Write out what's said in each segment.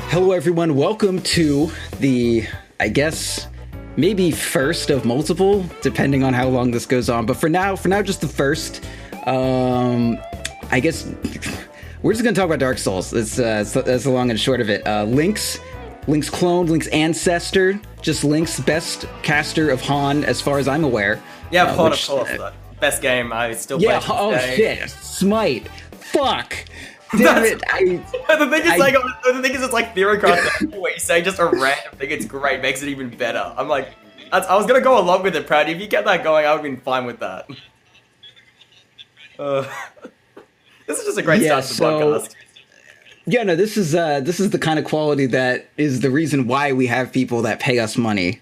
Hello, everyone. Welcome to the, I guess, maybe first of multiple, depending on how long this goes on. But for now, just the first. I guess we're just gonna talk about Dark Souls. That's the long and short of it. Link's clone, Link's ancestor, just Link's best caster of Han, as far as I'm aware. Yeah, Han, of course. Best game I still play. Oh shit, Smite. Fuck. Damn it! The thing is, it's like Theorocraft, where you say just a random thing, it's great, makes it even better. I'm like, I was gonna go along with it, Brad. If you kept that going, I would've been fine with that. This is just a great start to the podcast. Yeah, no, this is the kind of quality that is the reason why we have people that pay us money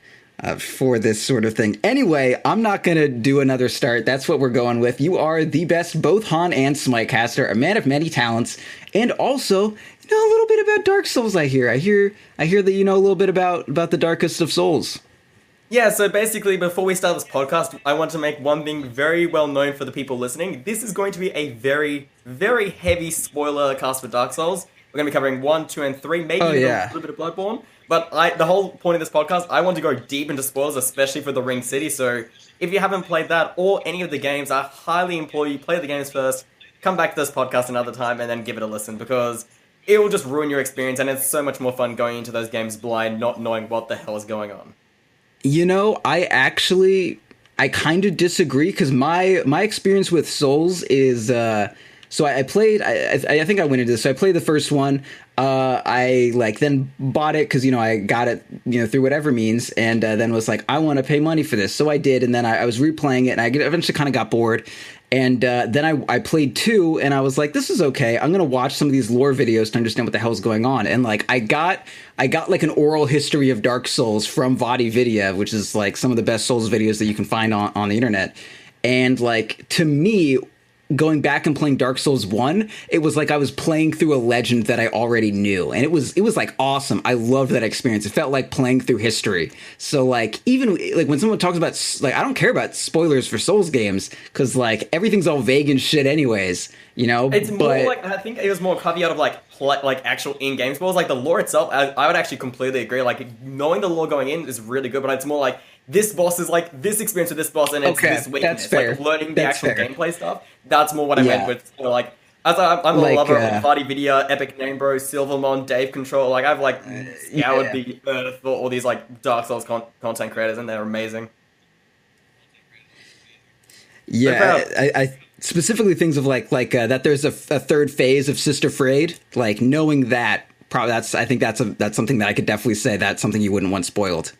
for this sort of thing. Anyway, I'm not going to do another start. That's what we're going with. You are the best, both Han and Smite caster, a man of many talents, and also, you know, a little bit about Dark Souls, I hear. I hear that you know a little bit about the darkest of souls. Yeah, so basically, before we start this podcast, I want to make one thing very well known for the people listening. This is going to be a very, very heavy spoiler cast for Dark Souls. We're going to be covering 1, 2, and 3, maybe a little bit of Bloodborne. But the whole point of this podcast, I want to go deep into spoilers, especially for the Ring City. So if you haven't played that or any of the games, I highly implore you play the games first, come back to this podcast another time, and then give it a listen, because it will just ruin your experience, and it's so much more fun going into those games blind, not knowing what the hell is going on. You know, I kind of disagree, because my experience with Souls is, so I played, I think I went into this, so I played the first one, I then bought it, because, you know, I got it, you know, through whatever means, and then was like, I want to pay money for this, so I did, and then I was replaying it, and I eventually kind of got bored, and then I played 2, and I was like, this is okay, I'm gonna watch some of these lore videos to understand what the hell's going on, and like, I got like an oral history of Dark Souls from VaatiVidya, which is like some of the best Souls videos that you can find on the internet, and like, to me, going back and playing Dark Souls 1, it was like I was playing through a legend that I already knew, and it was like awesome. I loved that experience. It felt like playing through history. So like, even like when someone talks about, like, I don't care about spoilers for Souls games, because like everything's all vague and shit anyways, you know. It's more like, I think it was more caveat of like actual in-game spoilers. Like the lore itself, I would actually completely agree. Like knowing the lore going in is really good, but it's more like, this boss is like this experience with this boss, and it's this weakness. That's fair. Like learning the actual gameplay stuff. That's more what I meant with, like, as I'm a lover of VaatiVidya, Epic Name Bro, Silvermon, Dave Control. Like I've like scoured the earth for all these like Dark Souls content creators, and they're amazing. Yeah, I specifically things of like that. There's a third phase of Sister Frayed. Like knowing that, probably I think that's something that I could definitely say that's something you wouldn't want spoiled.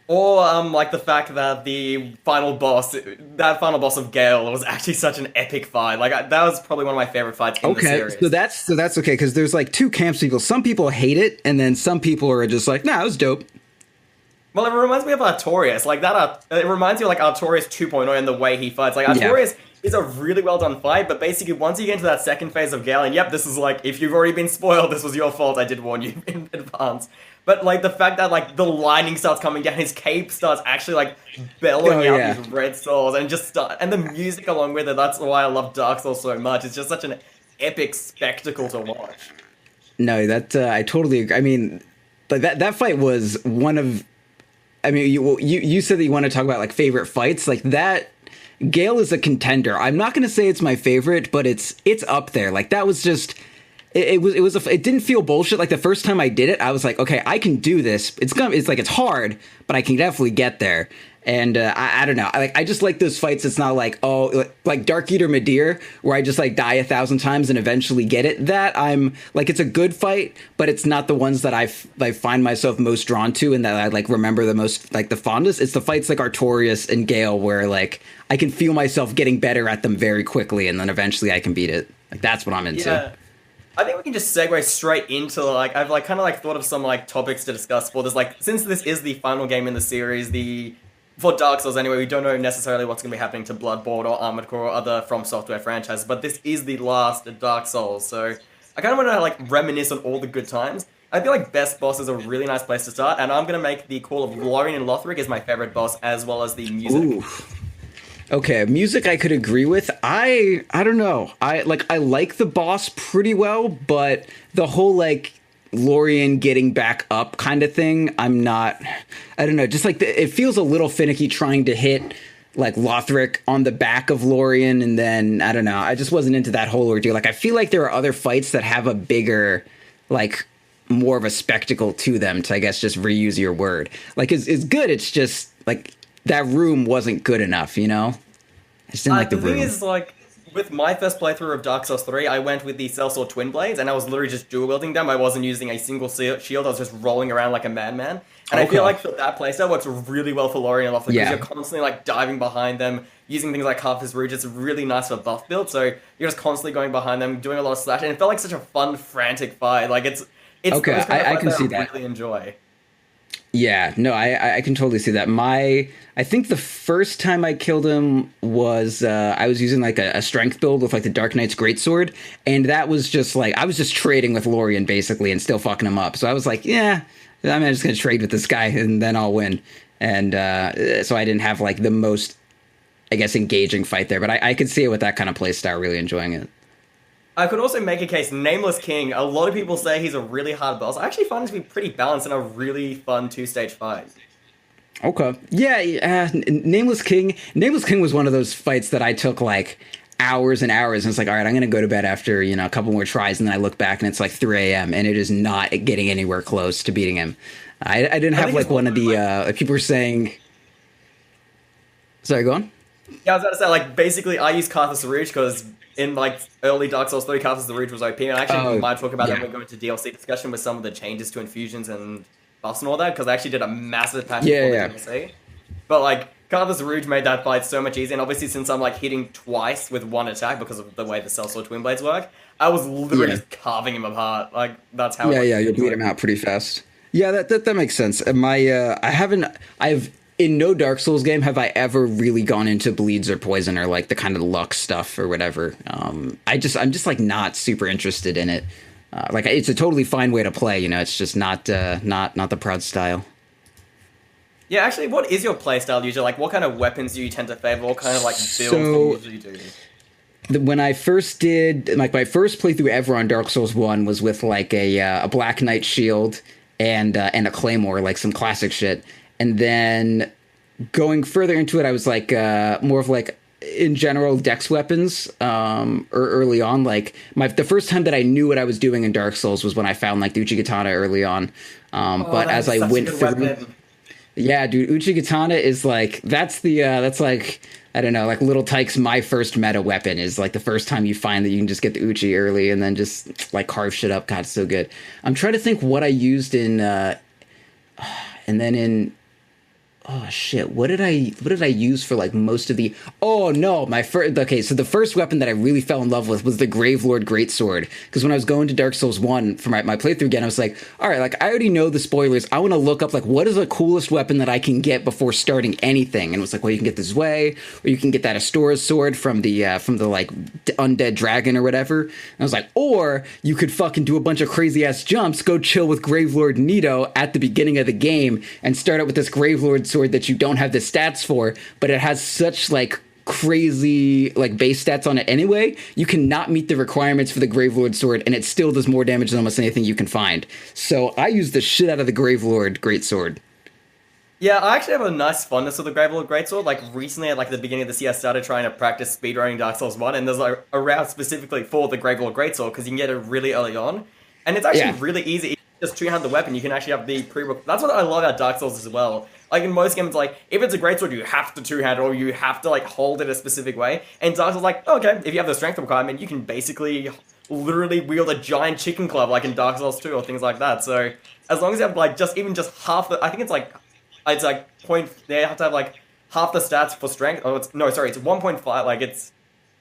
Or like the fact that the final boss of Gale was actually such an epic fight. Like that was probably one of my favorite fights in the series. So that's okay, because there's like two camps of people. Some people hate it, and then some people are just like, nah, it was dope. Well, it reminds me of Artorias. Like that, it reminds me of like Artorias 2.0 and the way he fights. Like Artorias is a really well done fight, but basically once you get into that second phase of Gale, and this is like, if you've already been spoiled, this was your fault. I did warn you in advance. But, like, the fact that, like, the lightning starts coming down, his cape starts actually, like, bellowing out these red souls, and and the music along with it, that's why I love Dark Souls so much. It's just such an epic spectacle to watch. No, that, I totally agree. I mean, like, that fight was one of, I mean, you said that you want to talk about, like, favorite fights. Like, that, Gale is a contender. I'm not going to say it's my favorite, but it's up there. Like, that was just... It didn't feel bullshit. Like the first time I did it, I was like, okay, I can do this. It's like, it's hard, but I can definitely get there. And I don't know. I just like those fights. It's not like, like Dark Eater Midir, where I just like die 1,000 times and eventually get it. That I'm like, it's a good fight, but it's not the ones that I find myself most drawn to and that I like remember the most, like the fondest. It's the fights like Artorias and Gale, where like I can feel myself getting better at them very quickly, and then eventually I can beat it. Like that's what I'm into. Yeah. I think we can just segue straight into, like, I've, like, kind of, like, thought of some, like, topics to discuss for this. Like, since this is the final game in the series, for Dark Souls anyway, we don't know necessarily what's going to be happening to Bloodborne or Armored Core or other From Software franchises, but this is the last Dark Souls, so I kind of want to, like, reminisce on all the good times. I feel like Best Boss is a really nice place to start, and I'm going to make the call of Lorien and Lothric as my favorite boss, as well as the music. Ooh. Okay, music I could agree with. I don't know. I like the boss pretty well, but the whole like Lorien getting back up kind of thing, I don't know, just like it feels a little finicky trying to hit like Lothric on the back of Lorien, and then I don't know, I just wasn't into that whole ordeal. Like I feel like there are other fights that have a bigger, like more of a spectacle to them, to I guess just reuse your word. Like it's good, it's just like that room wasn't good enough, you know? I just didn't like the room. The thing is, like, with my first playthrough of Dark Souls 3, I went with the Sellsword Twin Blades, and I was literally just dual-wielding them. I wasn't using a single shield, I was just rolling around like a madman. And I feel like that playstyle works really well for Lorien and Lothric, because you're constantly, like, diving behind them, using things like Harvest Rouge. It's really nice for buff build, so you're just constantly going behind them, doing a lot of slash, and it felt like such a fun, frantic fight. Like, it's okay, I can see that. I really enjoy. Yeah, no, I can totally see that. I think the first time I killed him was I was using like a strength build with like the Dark Knight's Greatsword, and that was just like I was just trading with Lorien basically and still fucking him up. So I was like, yeah, I'm just gonna trade with this guy and then I'll win. And so I didn't have like the most, I guess, engaging fight there, but I could see it with that kind of play style, really enjoying it. I could also make a case, Nameless King, a lot of people say he's a really hard boss. I actually find him to be pretty balanced in a really fun two-stage fight. Okay. Yeah, Nameless King was one of those fights that I took like hours and hours, and it's like, all right, I'm going to go to bed after, you know, a couple more tries, and then I look back and it's like 3 a.m. and it is not getting anywhere close to beating him. I didn't have like one of the, people were saying... Sorry, go on? Yeah, I was about to say, like, basically I use Carthus Rouge because... in, like, early Dark Souls 3, Carthus Rouge was OP, and I actually might talk about that when we go into DLC discussion with some of the changes to infusions and buffs and all that, because I actually did a massive patch for the DLC. But, like, Carthus Rouge made that fight so much easier, and obviously since I'm, like, hitting twice with one attack because of the way the Sellsword Twin Blades work, I was literally just carving him apart. Like, that's how you'll beat him out pretty fast. Yeah, that makes sense. I've in no Dark Souls game have I ever really gone into bleeds or poison or like the kind of luck stuff or whatever. I'm just like not super interested in it. Like it's a totally fine way to play, you know. It's just not the Proud style. Yeah, actually, what is your playstyle usually? Like, what kind of weapons do you tend to favor? What kind of like builds do you usually do? When I first did like my first playthrough ever on Dark Souls 1 was with like a Black Knight shield and a claymore, like some classic shit. And then going further into it, I was like more of like in general dex weapons or early on. Like the first time that I knew what I was doing in Dark Souls was when I found like the Uchigatana early on. But as I went through, yeah, dude, Uchigatana is like that's like I don't know, like Little Tyke's my first meta weapon is like the first time you find that you can just get the Uchi early and then just like carve shit up. God, it's so good. I'm trying to think what I used in and then in oh shit, what did I use for like most of the so the first weapon that I really fell in love with was the Gravelord Greatsword, because when I was going to Dark Souls 1 for my playthrough again, I was like, all right, like I already know the spoilers, I want to look up like what is the coolest weapon that I can get before starting anything. And it was like, well, you can get this way, or you can get that Astora's sword from the like undead dragon or whatever. And I was like, or you could fucking do a bunch of crazy ass jumps, go chill with Gravelord Nito at the beginning of the game and start out with this Gravelord sword that you don't have the stats for, but it has such like crazy like base stats on it anyway, you cannot meet the requirements for the Gravelord sword and it still does more damage than almost anything you can find. So I use the shit out of the Gravelord Greatsword. Yeah, I actually have a nice fondness for the Gravelord Greatsword. Like recently at like the beginning of this year, I started trying to practice speedrunning Dark Souls 1, and there's like a route specifically for the Gravelord Greatsword because you can get it really early on, and it's actually really easy. Just two-hand the weapon, you can actually have the that's what I love about Dark Souls as well. Like in most games, like if it's a greatsword, you have to two-hand or you have to like hold it a specific way. And Dark Souls, like okay, if you have the strength requirement, you can basically literally wield a giant chicken club, like in Dark Souls 2 or things like that. So as long as you have like just half the, I think it's like point. They have to have like half the stats for strength. Oh, it's 1.5. Like it's.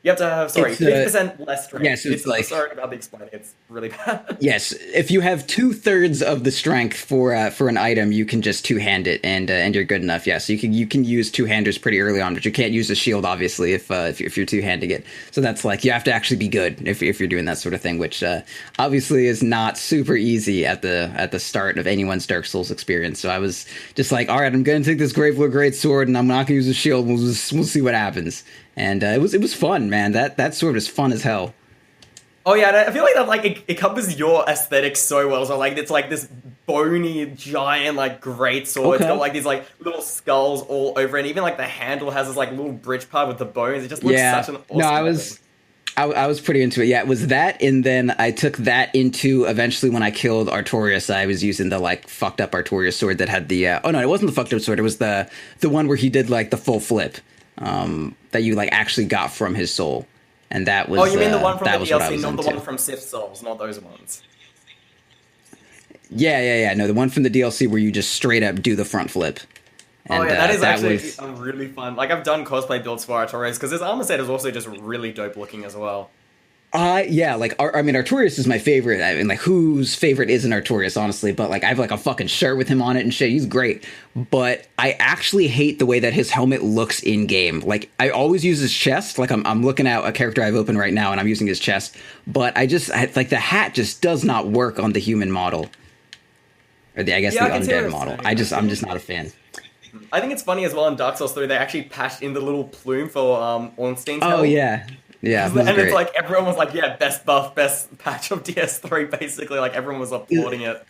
You have to have, 50% less strength. Yes, it's like... Sorry about the explaining, it's really bad. Yes, if you have 2/3 of the strength for an item, you can just two-hand it, and you're good enough. Yes, you can use two-handers pretty early on, but you can't use a shield, obviously, if you're two-handing it. So that's like, you have to actually be good if you're doing that sort of thing, which obviously is not super easy at the start of anyone's Dark Souls experience. So I was just like, all right, I'm going to take this Gravelord Greatsword, and I'm not going to use a shield, we'll see what happens. And it was fun, man. That sword was fun as hell. Oh yeah, and I feel like that like it covers your aesthetic so well. So like it's like this bony giant like great sword. It's got Okay. like these like little skulls all over it. And even like the handle has this like little bridge part with the bones. It just looks Yeah. such an No, awesome weapon. I was pretty into it. Yeah, it was that, and then I took that into eventually when I killed Artorias. I was using the like fucked up Artorias sword that had the. Oh no, it wasn't the fucked up sword. It was the one where he did like the full flip, that you like actually got from his soul, and that was Oh, you mean the one from the that was what I DLC, was not the into. one from Sith Souls, not those ones. Yeah. No, the one from the DLC where you just straight up do the front flip, Oh and yeah, that is that actually was. a really fun. Like I've done cosplay builds for Artorias because his armor set is also just really dope looking as well. Yeah, like I mean, Artorias is my favorite. I mean, like whose favorite isn't Artorias, honestly? But like, I have like a fucking shirt with him on it and shit. He's great, but I actually hate the way that his helmet looks in game. Like, I always use his chest. Like, I'm looking at a character I've opened right now, and I'm using his chest. But like the hat just does not work on the human model, or I guess Yeah, the I can see what undead you're model. saying. I'm just not a fan. I think it's funny as well in Dark Souls 3 they actually patched in the little plume for Ornstein's Oh helm. yeah, And that's it's great. like everyone was like, yeah, best buff, best patch of DS3 basically. Like everyone was applauding it.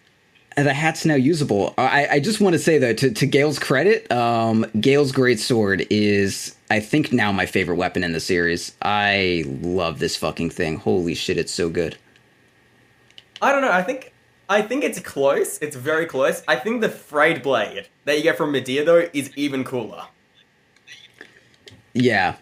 And the hat's now usable. I just want to say though, to Gale's credit, Gale's great sword is, I think, now my favorite weapon in the series. I love this fucking thing. Holy shit, it's so good. I don't know. I think it's close. It's very close. I think the frayed blade that you get from Medea though is even cooler. Yeah,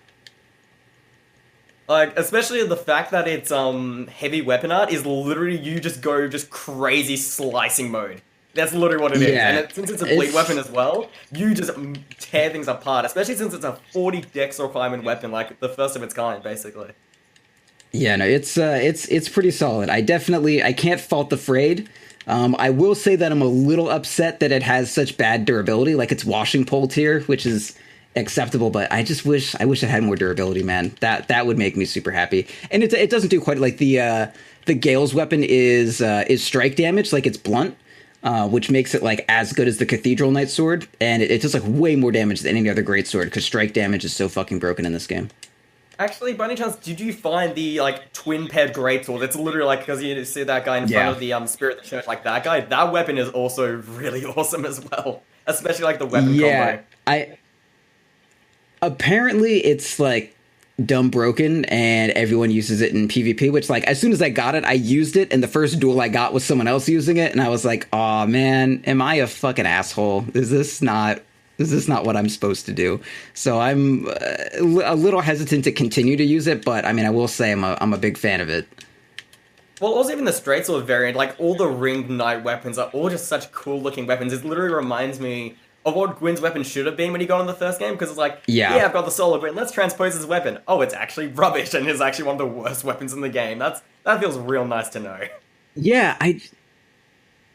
Like especially the fact that it's heavy weapon art is literally you just go just crazy slicing mode. That's literally what it is. And yeah. since it's a bleed It's weapon as well, you just tear things apart. Especially since it's a 40 dex requirement weapon, like the first of its kind, basically. yeah, no, it's pretty solid. I can't fault the frayed. I will say that I'm a little upset that it has such bad durability, like it's washing pole tier, which is acceptable, but I wish it had more durability, man. That would make me super happy. And it doesn't do quite like the Gale's weapon is strike damage, like it's blunt, which makes it like as good as the Cathedral Knight sword, and it does like way more damage than any other great sword because strike damage is so fucking broken in this game. Actually, by any chance, did you find the like twin paired greatsword? It's literally like because you see that guy in front Yeah. of the spirit of the church, like that guy. That weapon is also really awesome as well. Especially like the weapon Yeah, combo. I apparently it's like dumb broken and everyone uses it in PvP, which like as soon as I got it, I used it and the first duel I got was someone else using it and I was like, "Oh man, am I a fucking asshole? Is this not what I'm supposed to do?" So I'm a little hesitant to continue to use it, but I mean, I will say I'm a big fan of it. Well, also even the straight sword variant, like all the ringed knight weapons are all just such cool looking weapons. It literally reminds me of what Gwyn's weapon should have been when he got in the first game, because it's like, Yeah. yeah, I've got the solar Gwyn, let's transpose his weapon. Oh, it's actually rubbish and is actually one of the worst weapons in the game. That feels real nice to know. Yeah,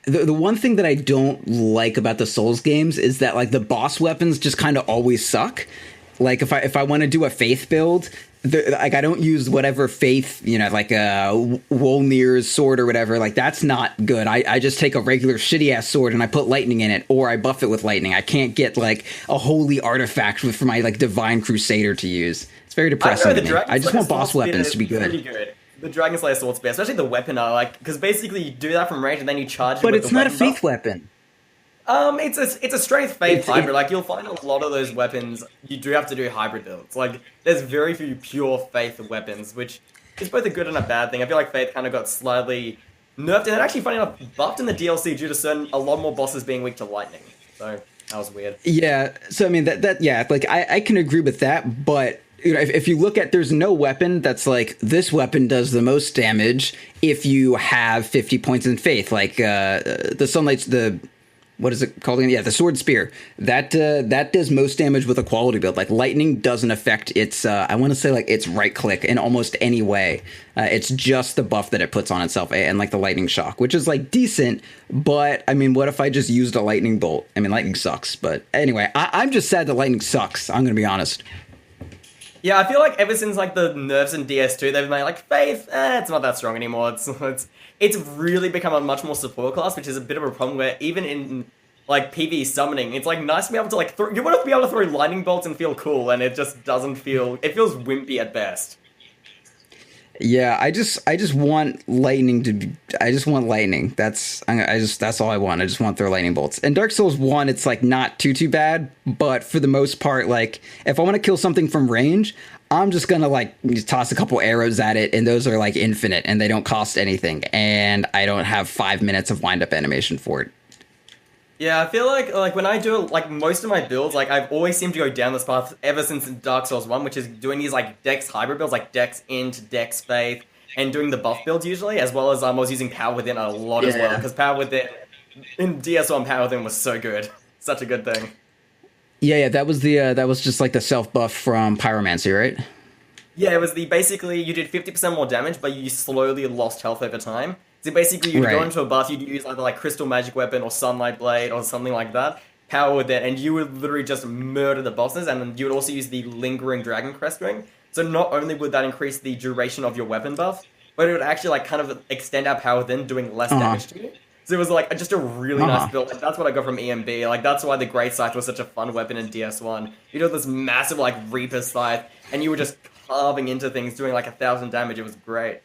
the one thing that I don't like about the Souls games is that like the boss weapons just kind of always suck. Like if I want to do a faith build, like I don't use whatever faith, like Wolnir's sword or whatever. Like that's not good. I just take a regular shitty ass sword and I put lightning in it, or I buff it with lightning. I can't get like a holy artifact for my like divine crusader to use. It's very depressing to me. I just want boss weapons to be Pretty good. good. The Dragon Slayer sword spear, especially the weapon are like, because basically you do that from range and then you charge it But with it's the not a weapon faith buff. weapon. It's a strength faith It's hybrid. Like you'll find a lot of those weapons. You do have to do hybrid builds. Like there's very few pure faith weapons, which is both a good and a bad thing. I feel like faith kind of got slightly nerfed, and actually, funny enough, buffed in the DLC due to a lot more bosses being weak to lightning. So that was weird. Yeah. So I mean that yeah, like I can agree with that, but if you look at, there's no weapon that's like this weapon does the most damage if you have 50 points in faith, like the sunlight's the what is it called again? Yeah, the sword spear that does most damage with a quality build. Like lightning doesn't affect its I want to say like its right click in almost any way. It's just the buff that it puts on itself and like the lightning shock, which is like decent. But I mean, what if I just used a lightning bolt? I mean, lightning sucks. But anyway, I'm just sad that lightning sucks. I'm gonna be honest. Yeah, I feel like ever since like the nerfs in DS2, they've made like faith. It's not that strong anymore. It's really become a much more support class, which is a bit of a problem. Where even in like PvE summoning, it's like nice to be able to like you want to be able to throw lightning bolts and feel cool, and it just doesn't feel. It feels wimpy at best. Yeah, I just want lightning to be, I just want lightning. That's all I want. I just want their lightning bolts. In Dark Souls 1, it's like not too bad, but for the most part, like if I want to kill something from range, I'm just gonna like just toss a couple arrows at it, and those are like infinite and they don't cost anything, and I don't have 5 minutes of wind up animation for it. Yeah, I feel like when I do like most of my builds, like I've always seemed to go down this path ever since Dark Souls 1, which is doing these like Dex hybrid builds, like Dex Int, Dex Faith, and doing the buff builds usually, as well as I was using Power Within a lot as well, Yeah. because Power Within in DS1 Power Within was so good. Such a good thing. Yeah, that was just like the self buff from Pyromancy, right? Yeah, it was the basically you did 50% more damage, but you slowly lost health over time. So basically, you'd go Right. into a buff, you'd use either like Crystal Magic Weapon or Sunlight Blade or something like that, power with it, and you would literally just murder the bosses. And then you would also use the Lingering Dragon Crest Ring. So not only would that increase the duration of your weapon buff, but it would actually like kind of extend our power within, doing less damage to you. So it was like just a really nice build. Like, that's what I got from EMB. Like that's why the Great Scythe was such a fun weapon in DS1. You know this massive like Reaper Scythe, and you were just carving into things, doing like 1,000 damage. It was great.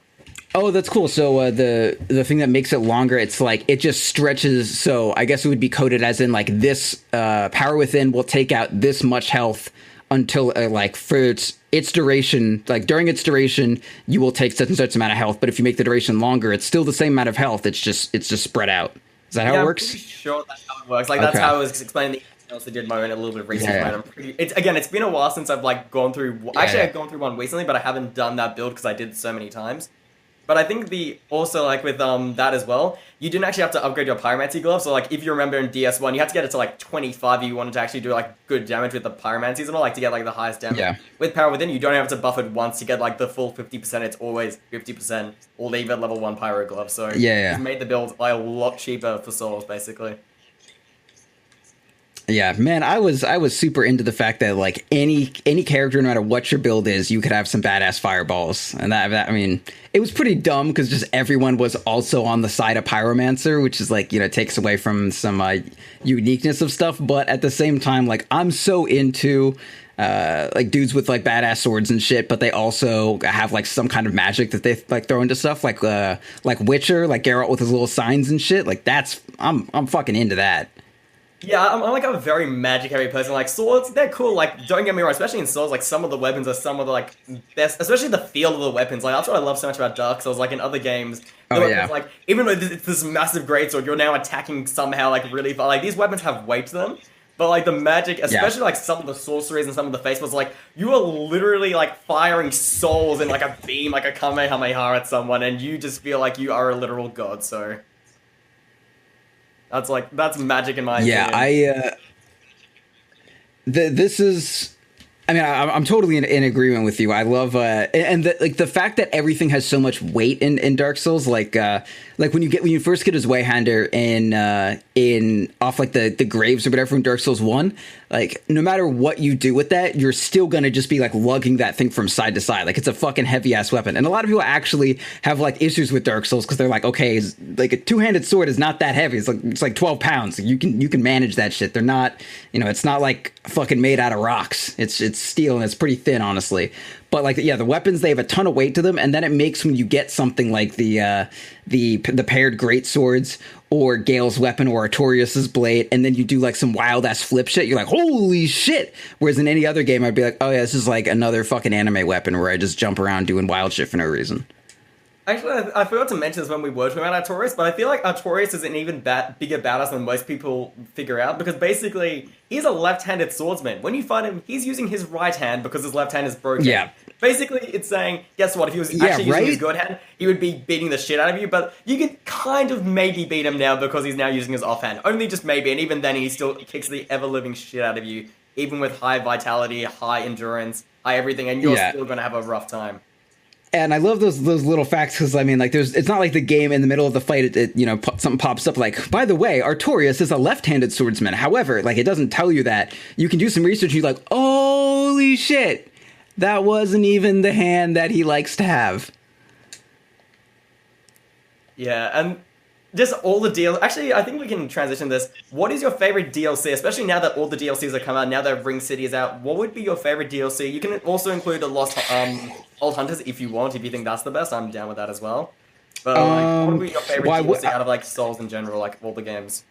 Oh, that's cool. So the thing that makes it longer, it's like it just stretches. So I guess it would be coded as in like this power within will take out this much health until like for its duration. Like during its duration, you will take such and such amount of health. But if you make the duration longer, it's still the same amount of health. It's just spread out. Is that how Yeah, it I'm works? pretty sure that's how it works. Like that's Okay. how I was explaining the else I did my own a little bit of research. Yeah. On it. I'm pretty. It's again, it's been a while since I've like gone through. Actually, Yeah. I've gone through one recently, but I haven't done that build because I did so many times. But I think the also like with that as well, you didn't actually have to upgrade your pyromancy glove. So like if you remember in DS1, you had to get it to like 25 if you wanted to actually do like good damage with the pyromancies and all, like to get like the highest damage. Yeah. With power within, you don't have to buff it once to get like the full 50%. It's always 50% or leave at level 1 pyro glove. So Yeah. it's made the build like a lot cheaper for souls basically. Yeah, man, I was super into the fact that like any character, no matter what your build is, you could have some badass fireballs, and that I mean, it was pretty dumb because just everyone was also on the side of Pyromancer, which is like takes away from some uniqueness of stuff. But at the same time, like I'm so into like dudes with like badass swords and shit, but they also have like some kind of magic that they like throw into stuff, like Witcher, like Geralt with his little signs and shit. Like I'm fucking into that. Yeah, I'm like a very magic heavy person. Like swords, they're cool. Like don't get me wrong, especially in Souls, like some of the weapons are some of the like best, especially the feel of the weapons. Like that's what I love so much about Dark Souls. Like in other games, the Oh, weapons, yeah. like even though it's this massive greatsword, you're now attacking somehow like really far. Like these weapons have weight to them. But like the magic, especially like some of the sorceries and some of the face was like you are literally like firing souls in like a beam, like a kamehameha at someone, and you just feel like you are a literal god. So that's magic in my Yeah, opinion. this is. I mean, I'm totally in agreement with you. I love and like the fact that everything has so much weight in Dark Souls. Like when you first get his Wayhander in off like the graves or whatever in Dark Souls 1. Like no matter what you do with that, you're still gonna just be like lugging that thing from side to side. Like it's a fucking heavy ass weapon. And a lot of people actually have like issues with Dark Souls because they're like, okay, like a two-handed sword is not that heavy. It's like 12 pounds. You can manage that shit. They're not, it's not like fucking made out of rocks. It's steel and it's pretty thin, honestly. But like, yeah, the weapons, they have a ton of weight to them, and then it makes when you get something like the paired great swords or Gale's weapon or Artorias's blade, and then you do like some wild ass flip shit, you're like, holy shit! Whereas in any other game, I'd be like, oh yeah, this is like another fucking anime weapon where I just jump around doing wild shit for no reason. Actually, I forgot to mention this when we were talking about Artorias, but I feel like Artorias is an even bigger badass than most people figure out, because basically, he's a left-handed swordsman. When you fight him, he's using his right hand because his left hand is broken. Yeah. Basically, it's saying, guess what, if he was Yeah, actually using his right? good hand, he would be beating the shit out of you, but you could kind of maybe beat him now because he's now using his offhand. Only just maybe, and even then he still kicks the ever-living shit out of you, even with high vitality, high endurance, high everything, and you're Yeah. still going to have a rough time. And I love those little facts because I mean, like, it's not like the game in the middle of the fight, something pops up like, by the way, Artorias is a left-handed swordsman. However, like, it doesn't tell you that. You can do some research. And you're like, holy shit, that wasn't even the hand that he likes to have. Yeah, and just all the deals. Actually, I think we can transition this. What is your favorite DLC, especially now that all the DLCs have come out, now that Ring City is out? What would be your favorite DLC? You can also include the Lost Old Hunters if you want, if you think that's the best. I'm down with that as well. But like, what would be your favorite DLC out of like Souls in general, like all the games?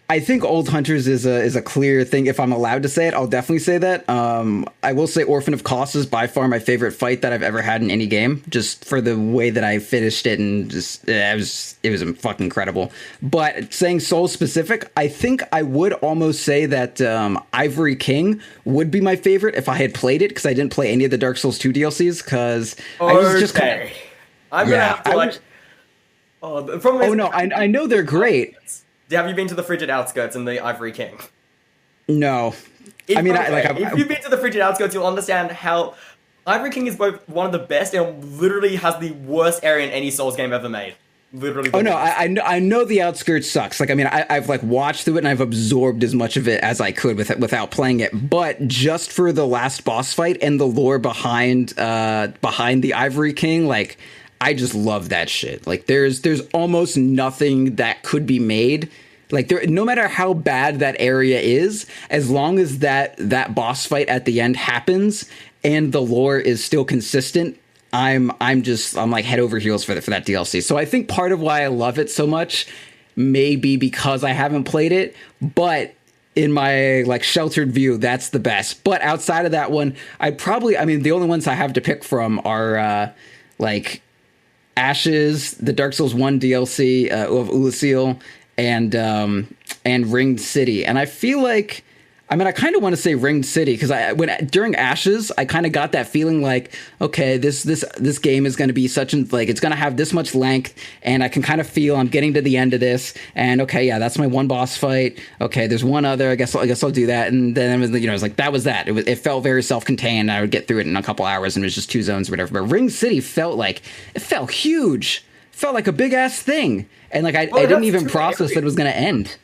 I think Old Hunters is a clear thing. If I'm allowed to say it, I'll definitely say that. I will say Orphan of Kos is by far my favorite fight that I've ever had in any game, just for the way that I finished it, and just it was fucking incredible. But saying Soul specific, I think I would almost say that Ivory King would be my favorite if I had played it, because I didn't play any of the Dark Souls 2 DLCs, because I was just kind of... I'm gonna have to like... the problem is, no, I know they're great. Have you been to the Frigid Outskirts in the Ivory King? No. If you've been to the Frigid Outskirts, you'll understand how Ivory King is both one of the best and literally has the worst area in any Souls game ever made. Literally. Oh no, I know the Outskirts sucks. Like, I mean, I've like watched through it and I've absorbed as much of it as I could without playing it. But just for the last boss fight and the lore behind the Ivory King, like, I just love that shit. Like, there's almost nothing that could be made. Like, no matter how bad that area is, as long as that boss fight at the end happens and the lore is still consistent, I'm like head over heels for that DLC. So I think part of why I love it so much may be because I haven't played it, but in my like sheltered view, that's the best. But outside of that one, the only ones I have to pick from are like Ashes, the Dark Souls 1 DLC of Ulasil, and Ringed City. And I feel like, I mean, I kind of want to say Ringed City because during Ashes, I kind of got that feeling like, okay, this game is going to be it's going to have this much length, and I can kind of feel I'm getting to the end of this, and okay, yeah, that's my one boss fight. Okay, there's one other. I guess I'll do that, and then it was like that was that. It felt very self-contained. I would get through it in a couple hours, and it was just 2 zones or whatever. But Ringed City felt huge. Felt like a big ass thing, and like I didn't even process that it was going to end.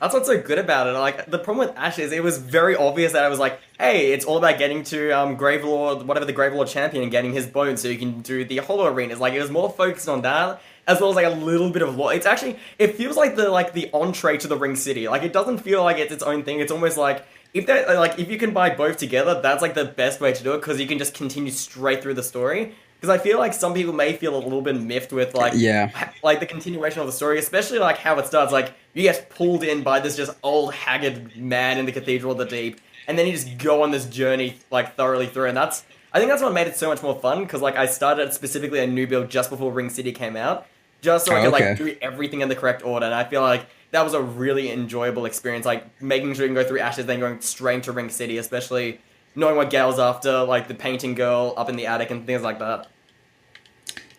That's what's so good about it. Like, the problem with Ashes, it was very obvious that I was like, hey, it's all about getting to Gravelord, whatever the Gravelord champion, and getting his bone so you can do the Hollow Arenas. Like, it was more focused on that, as well as like a little bit of lore. It's actually, it feels like the entree to the Ring City. Like, it doesn't feel like it's its own thing. It's almost like, if you can buy both together, that's like the best way to do it, because you can just continue straight through the story. Because I feel like some people may feel a little bit miffed with like the continuation of the story, especially like how it starts. Like, you get pulled in by this just old haggard man in the Cathedral of the Deep, and then you just go on this journey like thoroughly through. And I think that's what made it so much more fun, because like I started specifically a new build just before Ring City came out, just so I could like do everything in the correct order. And I feel like that was a really enjoyable experience, like making sure you can go through Ashes, then going straight into Ring City, especially knowing what Gale's after, like the painting girl up in the attic and things like that.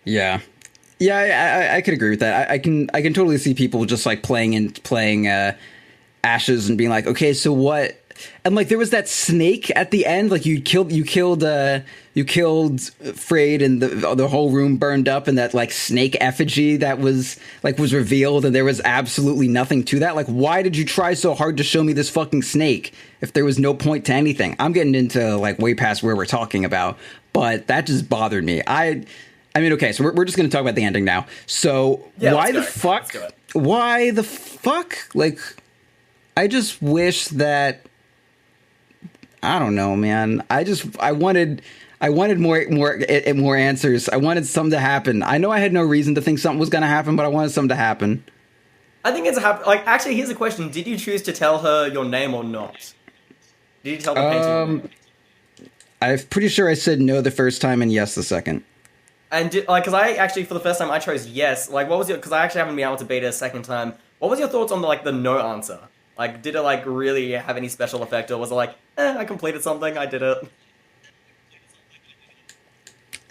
Yeah, I could agree with that. I can totally see people just like playing Ashes and being like, okay, so what? And like there was that snake at the end, like you killed Freyed, and the whole room burned up, and that like snake effigy that was revealed, and there was absolutely nothing to that. Like, why did you try so hard to show me this fucking snake if there was no point to anything? I'm getting into like way past where we're talking about, but that just bothered me. I mean, okay, so we're just going to talk about the ending now. So why the fuck? Like, I just wish that, I don't know, man. I wanted more answers. I wanted something to happen. I know I had no reason to think something was going to happen, but I wanted something to happen. I think it's like, actually, here's a question. Did you choose to tell her your name or not? Did you tell the painting? I'm pretty sure I said no the first time and yes the second. And because I actually, for the first time, I chose yes. Like, what was your? Because I actually haven't been able to beat it a second time. What was your thoughts on the no answer? Like, did it like really have any special effect, or was it like, I completed something, I did it?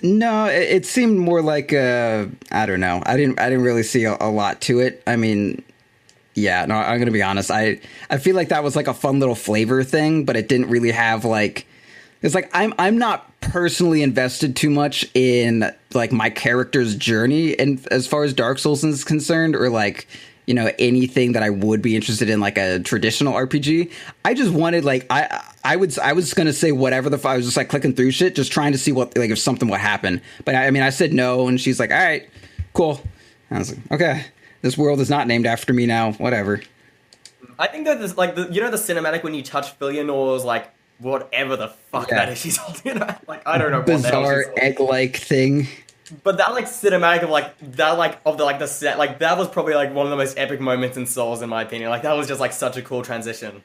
No, it seemed more like I don't know. I didn't really see a lot to it. I mean, yeah, no, I'm gonna be honest. I feel like that was like a fun little flavor thing, but it didn't really have like. It's like I'm not personally invested too much in like my character's journey, and as far as Dark Souls is concerned, or like, you know, anything that I would be interested in, like a traditional RPG. I just wanted like I was gonna say whatever I was just like clicking through shit, just trying to see what, like, if something would happen. But I mean, I said no, and she's like, all right, cool. And I was like, okay. This world is not named after me now. Whatever. I think that this, like, you know, the cinematic when you touch Filianor's, like, whatever the fuck that is she's holding, like, I don't know what the hell Bizarre she's holding. egg-like thing. But that, like, cinematic of, like, that, like, of the, like, the set, like, that was probably, like, one of the most epic moments in Souls, in my opinion. Like, that was just, like, such a cool transition.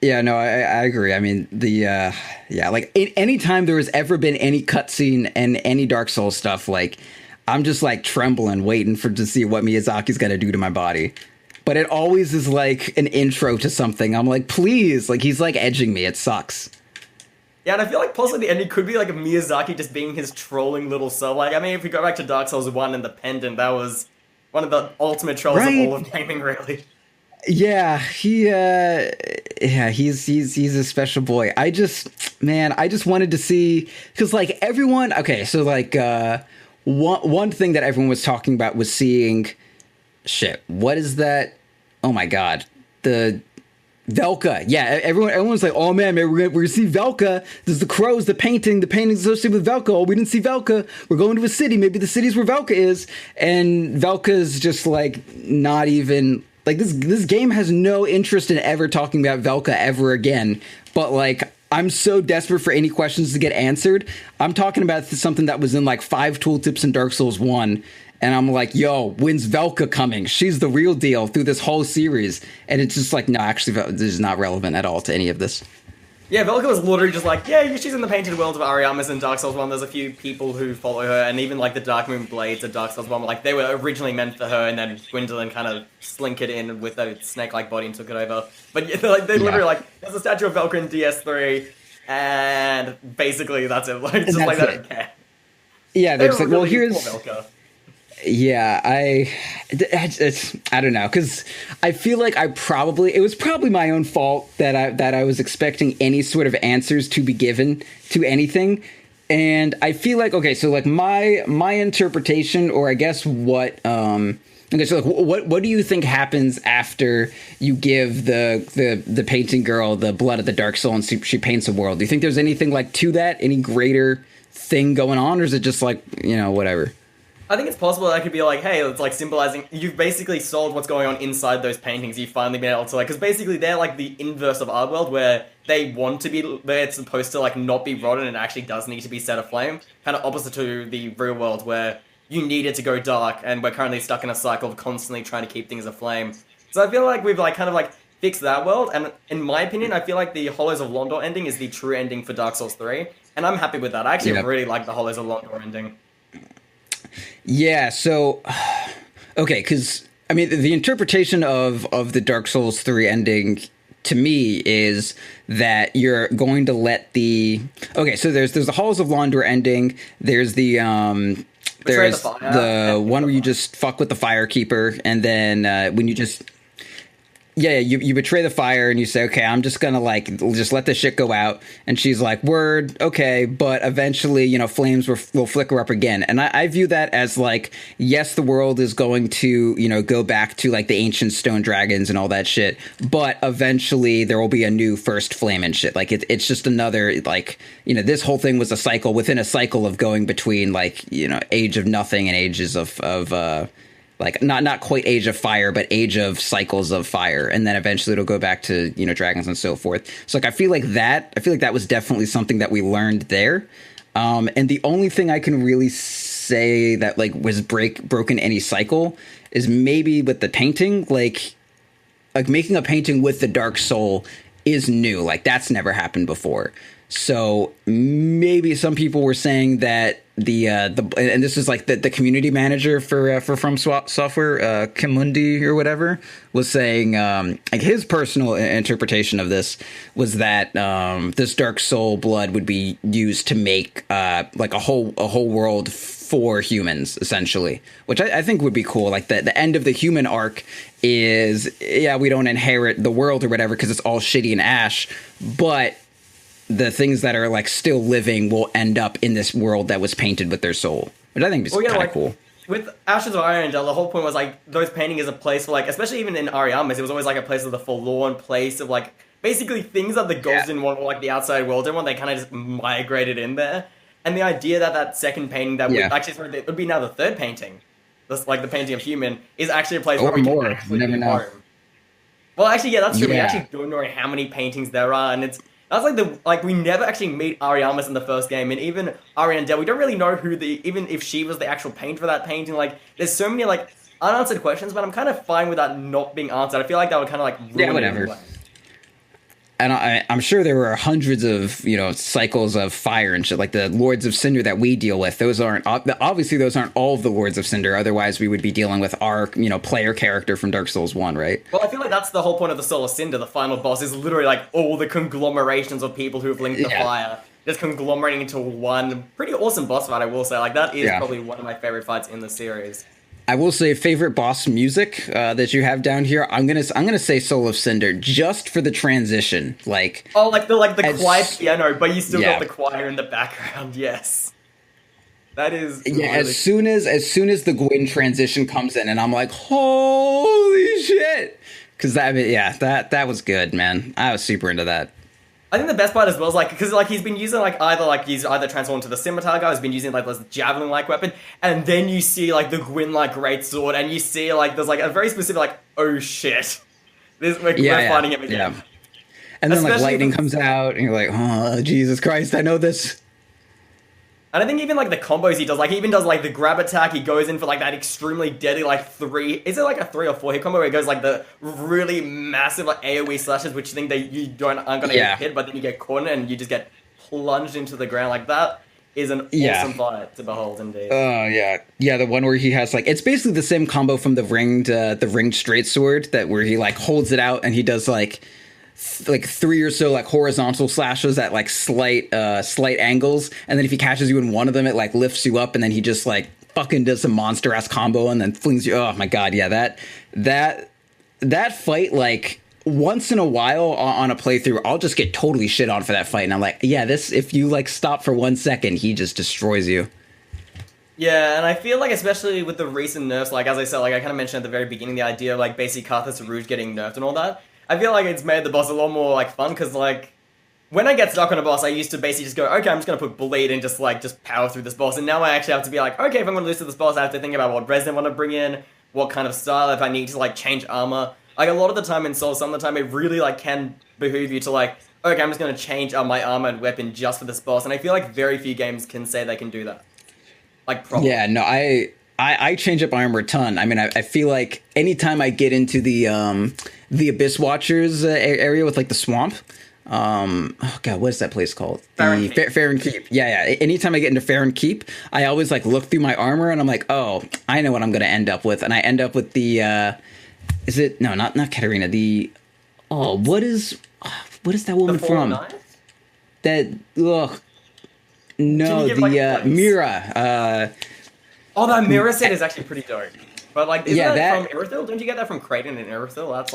Yeah, no, I agree. I mean, like, anytime there has ever been any cutscene and any Dark Souls stuff, like, I'm just, like, trembling, waiting to see what Miyazaki's gonna do to my body. But it always is, like, an intro to something. I'm like, please, like, he's, like, edging me. It sucks. Yeah, and I feel like possibly the ending could be like a Miyazaki just being his trolling little self. Like, I mean, if we go back to Dark Souls 1 and the Pendant, that was one of the ultimate trolls of all of gaming, really. Yeah, he's a special boy. I just wanted to see, because, like, everyone, okay, so, like, one thing that everyone was talking about was seeing, shit, what is that? Oh my god, the Velka. Yeah, everyone's like, oh man, we're gonna see Velka. There's the crows, the painting's associated with Velka. Oh, we didn't see Velka. We're going to a city. Maybe the city's where Velka is. And Velka's just, like, not even, like, this game has no interest in ever talking about Velka ever again. But, like, I'm so desperate for any questions to get answered. I'm talking about something that was in, like, 5 tooltips in Dark Souls 1. And I'm like, yo, when's Velka coming? She's the real deal through this whole series. And it's just like, no, actually, this is not relevant at all to any of this. Yeah, Velka was literally just like, yeah, she's in the painted world of Ariamis in Dark Souls 1. There's a few people who follow her, and even, like, the Dark Moon Blades of Dark Souls 1, like, they were originally meant for her, and then Gwendolyn kind of slinkered in with a snake-like body and took it over. But, yeah, like, they literally, like, there's a statue of Velka in DS3, and basically that's it. Like, just like, they don't care. Yeah, they're just like, well, here's... Velka. Yeah, I don't know, because I feel like it was probably my own fault that I was expecting any sort of answers to be given to anything, and I feel like, okay, so, like, my interpretation, or I guess what okay, so, like, what do you think happens after you give the painting girl the blood of the Dark Soul and she paints a world? Do you think there's anything, like, to that, any greater thing going on, or is it just, like, you know, whatever? I think it's possible that could be like, hey, it's like symbolizing, you've basically solved what's going on inside those paintings. You've finally been able to, like, because basically they're like the inverse of our world, where they want to be, where it's supposed to, like, not be rotten and actually does need to be set aflame. Kind of opposite to the real world, where you need it to go dark, and we're currently stuck in a cycle of constantly trying to keep things aflame. So I feel like we've, like, kind of, like, fixed that world, and in my opinion, I feel like the Hollows of Londor ending is the true ending for Dark Souls 3, and I'm happy with that. I actually really like the Hollows of Londor ending. Yeah, so, okay, because, I mean, the interpretation of the Dark Souls 3 ending, to me, is that you're going to let the... Okay, so there's the Halls of Londor ending, there's the one where you just fuck with the Firekeeper, and then when you just... Yeah, you betray the fire and you say, okay, I'm just gonna, like, just let this shit go out. And she's like, word, okay, but eventually, you know, flames will flicker up again. And I view that as, like, yes, the world is going to, you know, go back to, like, the ancient stone dragons and all that shit, but eventually there will be a new first flame and shit. Like, it's just another, like, you know, this whole thing was a cycle within a cycle of going between, like, you know, Age of Nothing and ages of like, not quite Age of Fire, but Age of Cycles of Fire, and then eventually it'll go back to, you know, dragons and so forth. So, like, I feel like that was definitely something that we learned there. And the only thing I can really say that, like, was broken any cycle is maybe with the painting. Like making a painting with the Dark Soul is new. Like, that's never happened before. So maybe some people were saying that and this is like the community manager for From Software, Kimundi or whatever, was saying, like, his personal interpretation of this was that this Dark Soul blood would be used to make like a whole world for humans, essentially, which I think would be cool. Like, the end of the human arc is, yeah, we don't inherit the world or whatever because it's all shitty and ash, but the things that are, like, still living will end up in this world that was painted with their soul, which I think is kind of, like, cool. With Ashes of Arendelle, the whole point was, like, those paintings is a place for, like, especially even in Ariamis, it was always, like, a place of the forlorn place of, like, basically things that the gods didn't want, or, like, the outside world didn't want, they kind of just migrated in there. And the idea that second painting that would actually, it would be now the third painting, the painting of human, is actually a place Or where we more. can You actually never be know. home. Well, actually, yeah, that's true. We Yeah. actually don't know how many paintings there are, and that's we never actually meet Ariamis in the first game, and even Ariandel, we don't really know even if she was the actual painter for that painting. Like, there's so many like unanswered questions, but I'm kind of fine with that not being answered. I feel like that would kind of like ruin Yeah, it whatever. anyway. And I'm sure there were hundreds of, cycles of fire and shit, like the Lords of Cinder that we deal with. Those aren't all of the Lords of Cinder. Otherwise, we would be dealing with our, player character from Dark Souls 1, right? Well, I feel like that's the whole point of the Soul of Cinder. The final boss is literally like all the conglomerations of people who've linked the fire, just conglomerating into one pretty awesome boss fight, I will say. Like, that is probably one of my favorite fights in the series. I will say favorite boss music that you have down here. I'm gonna say Soul of Cinder just for the transition, like the quiet piano, but you still got the choir in the background. Yes, that is really as soon as the Gwyn transition comes in, and I'm like, holy shit, because that was good, man. I was super into that. I think the best part as well is because he's been using he's either transformed to the scimitar guy, he's been using this javelin weapon, and then you see the Gwyn great sword, and you see there's a very specific oh shit, we're finding him again. Yeah. And then lightning comes out, and you're like, oh Jesus Christ, I know this. And I think even the combos he does, he even does the grab attack. He goes in for that extremely deadly three. Is it a 3 or 4 hit combo where he goes the really massive AOE slashes, which you think that you aren't gonna get hit, but then you get caught in it and you just get plunged into the ground. That is an awesome fight to behold, indeed. Oh yeah, the one where he has it's basically the same combo from the ringed straight sword where he holds it out and he does 3 or so horizontal slashes at slight angles, and then if he catches you in one of them, it lifts you up, and then he just fucking does some monster ass combo and then flings you. Oh my god, yeah, that fight, once in a while on a playthrough, I'll just get totally shit on for that fight, and I'm like, yeah, this, if you stop for 1 second, he just destroys you. Yeah, and I feel especially with the recent nerfs, as I said, I kind of mentioned at the very beginning, the idea of basic Carthus Rouge getting nerfed and all that. I feel it's made the boss a lot more fun, because when I get stuck on a boss, I used to basically just go, okay, I'm just gonna put bleed and just power through this boss, and now I actually have to be okay, if I'm gonna lose to this boss, I have to think about what res I want to bring in, what kind of style, if I need to change armor. A lot of the time in Souls, some of the time it really can behoove you to okay, I'm just gonna change my armor and weapon just for this boss, and I feel very few games can say they can do that. Properly. Yeah, no, I change up armor a ton. I mean, I feel anytime I get into the Abyss Watchers area with the swamp. Oh god, what is that place called? Farron Keep. Yeah. Anytime I get into Farron Keep, I always look through my armor and I'm oh, I know what I'm gonna end up with, and I end up with the. Is it no, not Katarina? What is that woman from? That no, the Mira. That Mira set is actually pretty dope. But isn't that from Irithyll? Don't you get that from Kraden and Irithyll? That's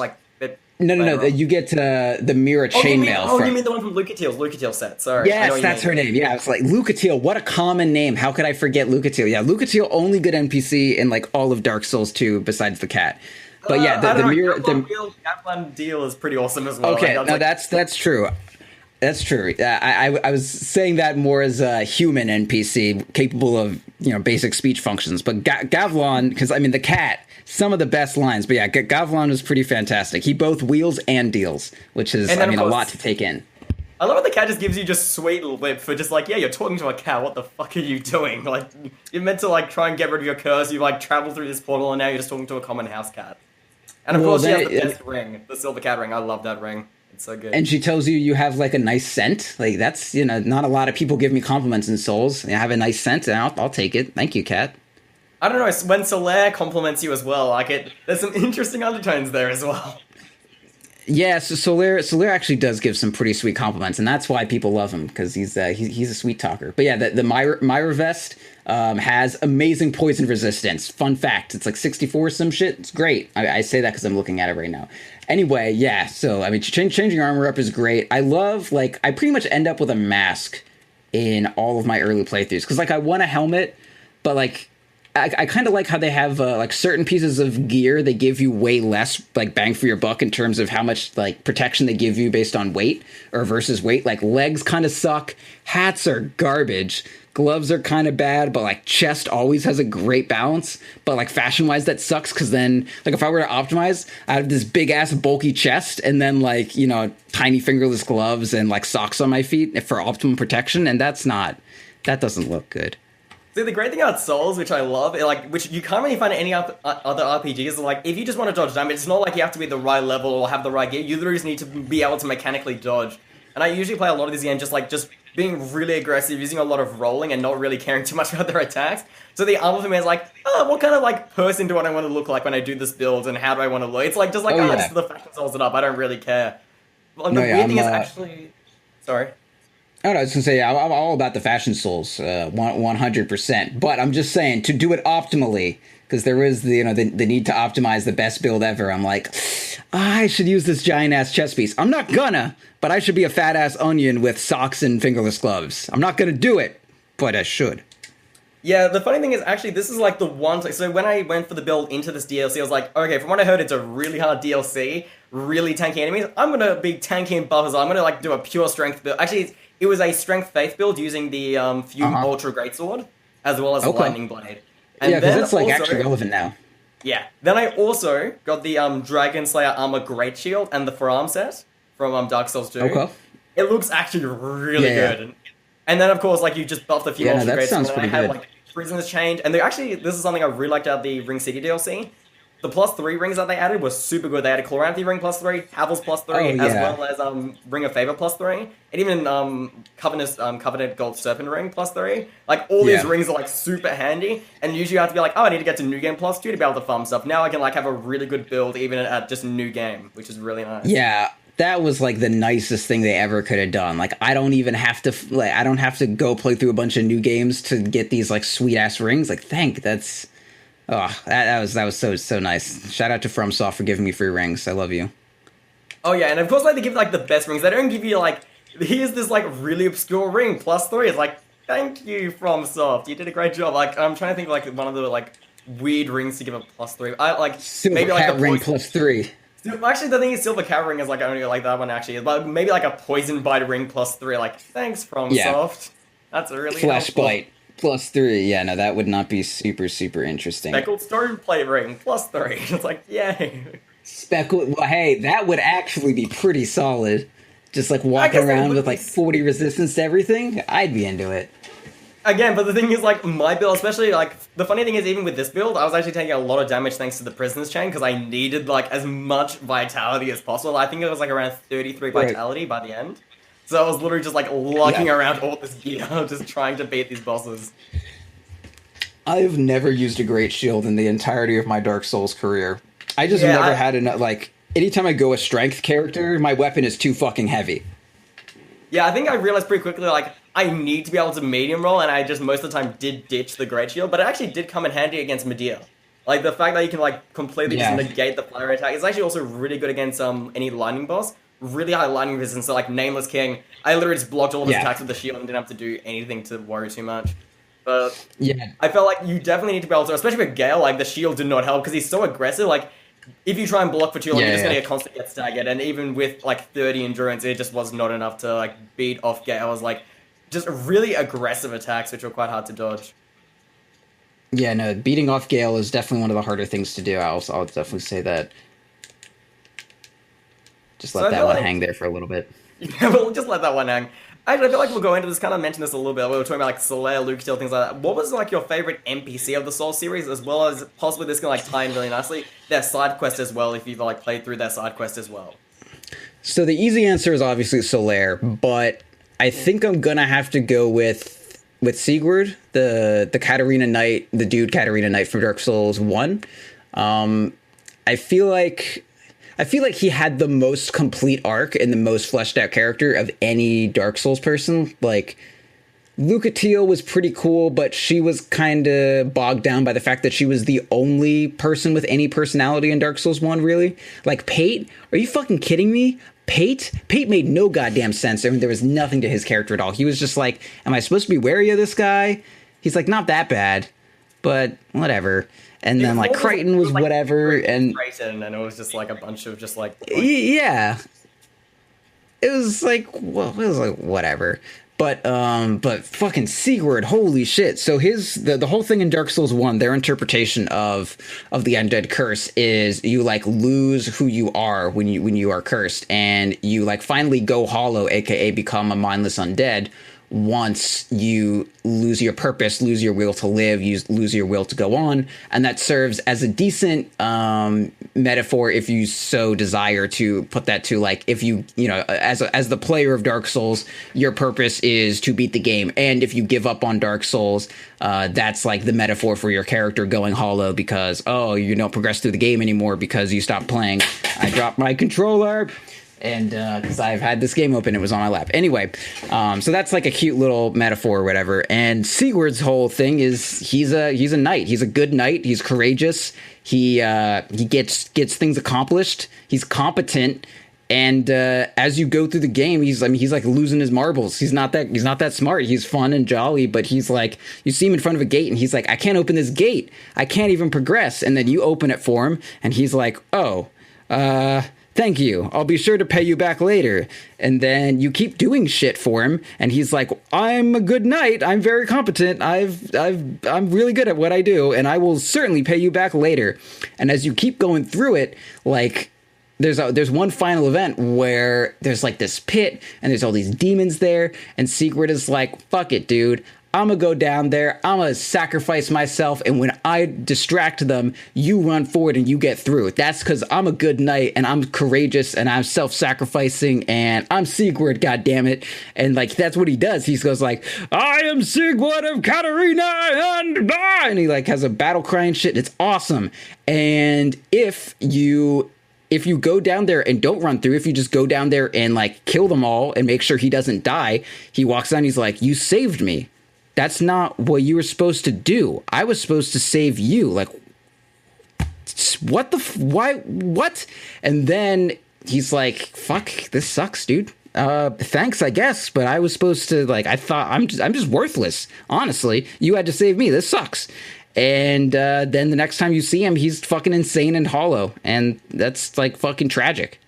No. You get the Mira chainmail. You mean the one from Lucatiel's set? Sorry. Yes, that's her name. Yeah, it's Lucatiel. What a common name. How could I forget Lucatiel? Yeah, Lucatiel, only good NPC in all of Dark Souls 2 besides the cat. But yeah, the Mira, the Kaplan deal is pretty awesome as well. Okay, that's true. That's true. I was saying that more as a human NPC capable of basic speech functions. But Gavlon, because the cat, some of the best lines. But yeah, Gavlon was pretty fantastic. He both wheels and deals, which is a lot to take in. I love how the cat just gives you just sweet lip for just yeah, you're talking to a cat. What the fuck are you doing? You're meant to try and get rid of your curse. You travel through this portal, and now you're just talking to a common house cat. And of course, she has the best ring, the silver cat ring. I love that ring. It's so good. And she tells you have a nice scent. That's not a lot of people give me compliments in Souls. I have a nice scent, and I'll take it. Thank you, cat. I don't know. When Solaire compliments you as well, there's some interesting undertones there as well. Yeah, so Solaire actually does give some pretty sweet compliments, and that's why people love him, because he's a sweet talker. But yeah, the Myra vest has amazing poison resistance. Fun fact, it's 64 some shit. It's great. I say that because I'm looking at it right now. Anyway, yeah, so changing armor up is great. I love I pretty much end up with a mask in all of my early playthroughs, because I want a helmet, but I kind of like how they have like certain pieces of gear. They give you way less like bang for your buck in terms of how much like protection they give you based on weight or versus weight. Like legs kind of suck. Hats are garbage. Gloves are kind of bad, but like chest always has a great balance. But like fashion wise, that sucks because then like if I were to optimize, I have this big ass bulky chest and then like, you know, tiny fingerless gloves and like socks on my feet for optimum protection. And that doesn't look good. See, the great thing about Souls, which I love, like, which you can't really find in any other RPGs, is like, if you just want to dodge damage, it's not like you have to be at the right level or have the right gear. You literally just need to be able to mechanically dodge. And I usually play a lot of these games just being really aggressive, using a lot of rolling and not really caring too much about their attacks. So the armor for me is like, oh, what kind of like person do I want to look like when I do this build, and how do I want to look? It's like just like, just the fact that Souls it up. I don't really care. Well, the weird thing is actually, sorry. Oh, no, I was going to say, I'm all about the fashion souls, 100%. But I'm just saying, to do it optimally, because there is the need to optimize the best build ever. I'm like, I should use this giant-ass chest piece. I'm not gonna, but I should be a fat-ass onion with socks and fingerless gloves. I'm not going to do it, but I should. Yeah, the funny thing is, actually, this is like the one... So when I went for the build into this DLC, I was like, okay, from what I heard, it's a really hard DLC, really tanky enemies. I'm going to be tanky and buff as well. I'm going to like do a pure strength build. Actually, it was a strength faith build using the Fume Ultra Greatsword, as well as the Lightning Blade. And yeah, because it's like also, actually relevant now. Yeah. Then I also got the Dragon Slayer Armor Great Shield and the Forearm set from Dark Souls 2. Okay. It looks actually really good. And then, of course, like, you just buff the Fume Ultra Greatsword. And I had, like, Prisoner's Change. And actually, this is something I really liked out the Ring City DLC. The +3 rings that they added was super good. They added Chloranthy Ring +3, Havel's +3, as well as Ring of Favor +3, and even Covenant Gold Serpent Ring +3. Like, all these rings are, like, super handy, and usually you have to be like, oh, I need to get to New Game +2 to be able to farm stuff. Now I can, like, have a really good build even at just New Game, which is really nice. Yeah, that was, like, the nicest thing they ever could have done. Like, I don't even have to, like, I don't have to go play through a bunch of new games to get these, like, sweet-ass rings. Like, that's... Oh, that was so nice. Shout out to FromSoft for giving me free rings. I love you. Oh yeah, and of course, like, they give like the best rings. They don't give you like, here's this like really obscure ring +3. It's like, thank you, FromSoft. You did a great job. Like, I'm trying to think of like one of the like weird rings to give a +3. I like Silver maybe like Cat ring +3. Actually, the thing is, Silver Cat ring is like, I only like that one actually. But maybe like a Poison Bite ring +3. Like, thanks, FromSoft. Yeah. That's a really Flash Bite. +3, yeah, no, that would not be super interesting. Speckled Stone Plate Ring, +3. It's like, yay. Speckled, well, hey, that would actually be pretty solid. Just like walking around with like 40 resistance to everything, I'd be into it. Again, but the thing is, like, my build, especially, like, the funny thing is, even with this build, I was actually taking a lot of damage thanks to the Prisoner's Chain, because I needed, like, as much vitality as possible. I think it was, like, around 33 vitality by the end. So I was literally just like lugging around all this gear, just trying to beat these bosses. I've never used a Great Shield in the entirety of my Dark Souls career. I just never had enough, like, anytime I go a strength character, my weapon is too fucking heavy. Yeah, I think I realized pretty quickly, like, I need to be able to medium roll, and I just most of the time did ditch the Great Shield, but it actually did come in handy against Medea. Like, the fact that you can, like, completely just negate the fire attack is actually also really good against any lightning boss. Really high lightning resistance, so like Nameless King, I literally just blocked all of his attacks with the shield and didn't have to do anything to worry too much. But I felt like you definitely need to be able to, especially with Gale, like the shield did not help because he's so aggressive. Like, if you try and block for too long, you're just going to constantly get staggered. And even with like 30 endurance, it just was not enough to like beat off Gale's like just really aggressive attacks, which were quite hard to dodge. Yeah, no, beating off Gale is definitely one of the harder things to do. I'll definitely say that. Just let that one hang there for a little bit. Yeah, we'll just let that one hang. Actually, I feel like we'll go into this, kind of mention this a little bit. We were talking about like Solaire, Lucatiel, things like that. What was like your favorite NPC of the Souls series, as well as possibly this can like tie in really nicely their side quest as well, if you've like played through their side quest as well? So the easy answer is obviously Solaire, but I think I'm gonna have to go with Sigurd, the Katarina Knight, the dude Katarina Knight from Dark Souls 1. I feel like he had the most complete arc and the most fleshed out character of any Dark Souls person. Like, Lucatiel was pretty cool, but she was kind of bogged down by the fact that she was the only person with any personality in Dark Souls 1, really. Like, Pate? Are you fucking kidding me? Pate made no goddamn sense. I mean, there was nothing to his character at all. He was just like, am I supposed to be wary of this guy? He's like, not that bad. but whatever. And then like It was Crichton was like whatever, and Crichton, and it was just like a bunch of just like yeah, it was like whatever. But fucking Sigurd, holy shit! So the whole thing in Dark Souls 1, their interpretation of the undead curse is you like lose who you are when you are cursed, and you like finally go hollow, aka become a mindless undead. Once you lose your purpose, lose your will to live, you lose your will to go on, and that serves as a decent metaphor if you so desire to put that to like if you know as the player of Dark Souls, your purpose is to beat the game, and if you give up on Dark Souls, that's like the metaphor for your character going hollow because you don't progress through the game anymore because you stopped playing. I dropped my controller. And because I've had this game open, it was on my lap. Anyway, so that's like a cute little metaphor or whatever. And Sigurd's whole thing is he's a knight. He's a good knight. He's courageous. He gets things accomplished. He's competent. And as you go through the game, he's like losing his marbles. He's not that smart. He's fun and jolly, but he's like, you see him in front of a gate, and he's like, I can't open this gate. I can't even progress. And then you open it for him, and he's like, thank you. I'll be sure to pay you back later. And then you keep doing shit for him, and he's like, I'm a good knight. I'm very competent. I'm really good at what I do, and I will certainly pay you back later. And as you keep going through it, like there's one final event where there's like this pit, and there's all these demons there, and Sigurd is like, fuck it, dude. I'm going to go down there, I'm going to sacrifice myself, and when I distract them, you run forward and you get through. That's because I'm a good knight, and I'm courageous, and I'm self-sacrificing, and I'm Sigurd, goddammit. And, like, that's what he does. He goes like, I am Sigurd of Katarina, and he, like, has a battle cry and shit, and it's awesome. And if you go down there and don't run through, if you just go down there and, like, kill them all and make sure he doesn't die, he walks down, he's like, you saved me. That's not what you were supposed to do. I was supposed to save you. Like, why? What? And then he's like, fuck, this sucks, dude. Thanks, I guess. But I was supposed to, like, I thought I'm just worthless. Honestly, you had to save me. This sucks. And then the next time you see him, he's fucking insane and hollow. And that's, like, fucking tragic.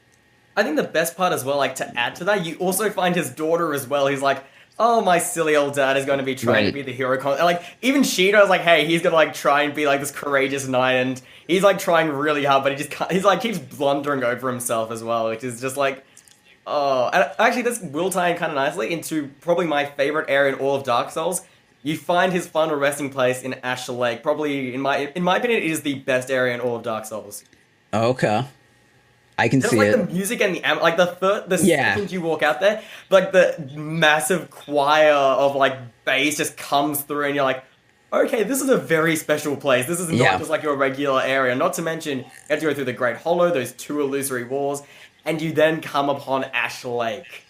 I think the best part as well, like, to add to that, you also find his daughter as well. He's like, oh, my silly old dad is going to be trying to be the hero. Like, even Shido's like, hey, he's going to, like, try and be, like, this courageous knight, and he's, like, trying really hard, but he's, like, keeps blundering over himself as well, which is just, like, oh. And actually, this will tie in kind of nicely into probably my favorite area in all of Dark Souls. You find his final resting place in Asher Lake. Probably, in my opinion, it is the best area in all of Dark Souls. Okay. I can see like it. The music and like the second you walk out there, like the massive choir of like bass just comes through, and you're like, okay, this is a very special place. This is not just like your regular area. Not to mention, you have to go through the Great Hollow, those two illusory walls, and you then come upon Ash Lake.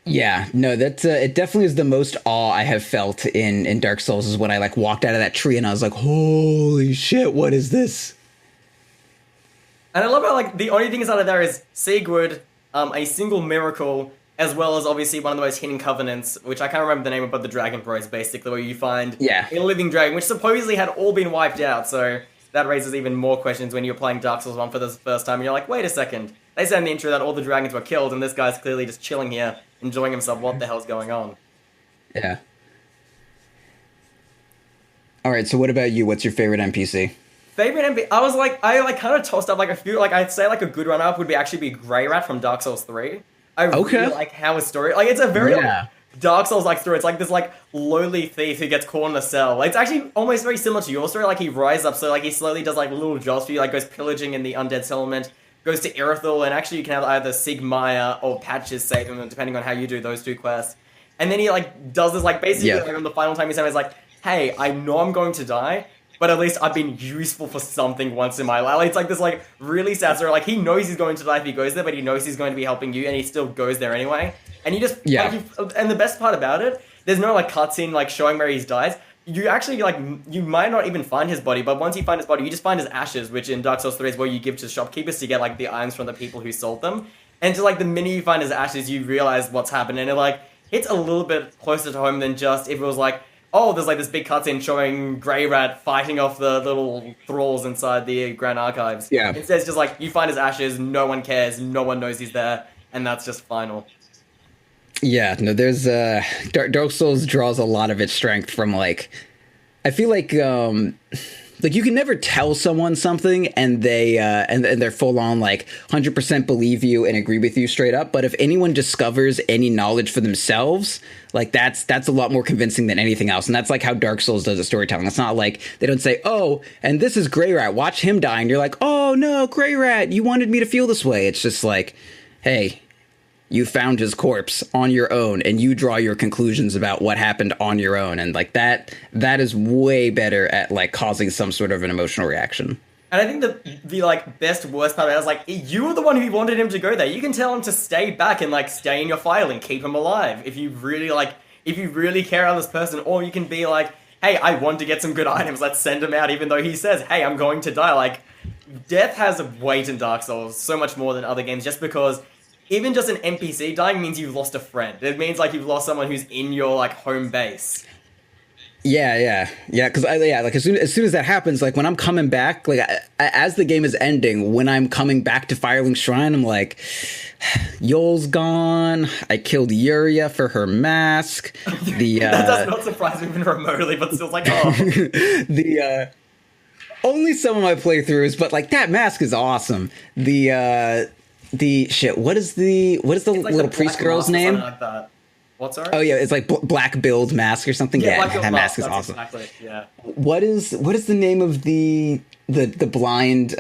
Yeah, no, that's it. Definitely is the most awe I have felt in Dark Souls is when I like walked out of that tree and I was like, holy shit, what is this? And I love how, like, the only thing inside of there is Sigurd, a single miracle, as well as, obviously, one of the most hidden covenants, which I can't remember the name of, but the Dragon Bros, basically, where you find a living dragon, which supposedly had all been wiped out, so that raises even more questions when you're playing Dark Souls 1 for the first time, and you're like, wait a second, they said in the intro that all the dragons were killed, and this guy's clearly just chilling here, enjoying himself, what the hell's going on? Yeah. Alright, so what about you? What's your favorite NPC? Favorite NPC? I kind of tossed up like a few. Like I'd say like a good run-up would be Grey Rat from Dark Souls 3. I really like how his story. Like it's a very Dark Souls like story. It's like this like lowly thief who gets caught in a cell. It's actually almost very similar to your story. Like he rises up, so like he slowly does like little jobs for you. Like goes pillaging in the undead settlement, goes to Irithyll, and actually you can have either Sigmaya or Patches save him, depending on how you do those two quests. And then he like does this like basically like, on the final time he's like, hey, I know I'm going to die, but at least I've been useful for something once in my life. Like, it's like this like really sad story. Like he knows he's going to die if he goes there, but he knows he's going to be helping you, and he still goes there anyway. And you just and the best part about it, there's no like cutscene like showing where he dies. You actually like you might not even find his body, but once you find his body, you just find his ashes, which in Dark Souls 3 is where you give to shopkeepers to get like the items from the people who sold them. And just like the minute you find his ashes, you realize what's happened, and it like hits a little bit closer to home than just if it was like, oh, there's like this big cutscene showing Grey Rat fighting off the little thralls inside the Grand Archives. Yeah. Instead, it's just like you find his ashes, no one cares, no one knows he's there, and that's just final. Yeah, no, there's Dark Souls draws a lot of its strength from like, I feel like you can never tell someone something and they and they're full on like 100% believe you and agree with you straight up. But if anyone discovers any knowledge for themselves, like that's a lot more convincing than anything else. And that's like how Dark Souls does the storytelling. It's not like they don't say, oh, and this is Grey Rat, watch him die, and you're like, oh no, Grey Rat, you wanted me to feel this way. It's just like, hey, you found his corpse on your own and you draw your conclusions about what happened on your own. And like that is way better at like causing some sort of an emotional reaction. And I think the like best worst part of it is like you were the one who wanted him to go there. You can tell him to stay back and like stay in your file and keep him alive if you really care about this person, or you can be like, hey, I want to get some good items, let's send him out even though he says, hey, I'm going to die. Like death has a weight in Dark Souls so much more than other games, just because even just an NPC dying means you've lost a friend. It means like you've lost someone who's in your like home base. Yeah. Because like as soon as that happens, like when I'm coming back, like as the game is ending, when I'm coming back to Firelink Shrine, I'm like, Yol's gone. I killed Yuria for her mask. That does not surprise me even remotely, but still like, oh. Only some of my playthroughs, but like that mask is awesome. The shit. What is the like little priest girl's name? Like that. What, sorry? Oh yeah, it's like Black Build mask or something. Yeah, that mask is awesome. Exactly. Yeah. What is the name of the blind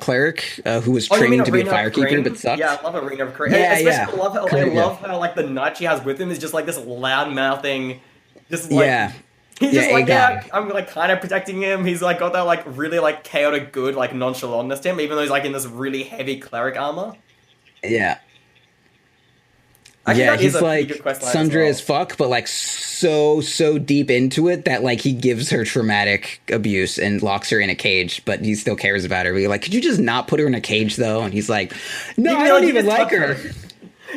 cleric who was trained to be a firekeeper but sucked? Yeah, I love Arena of Cream. Yeah, especially I love how like the knight she has with him is just like this loud mouthing, just like. Yeah. He's just like, I'm like kind of protecting him. He's like got that like really like chaotic good like nonchalantness to him, even though he's like in this really heavy cleric armor. Yeah. Actually, he's like Sundra as fuck, but like so deep into it that like he gives her traumatic abuse and locks her in a cage, but he still cares about her. We're like, could you just not put her in a cage though? And he's like, no, I don't even like her.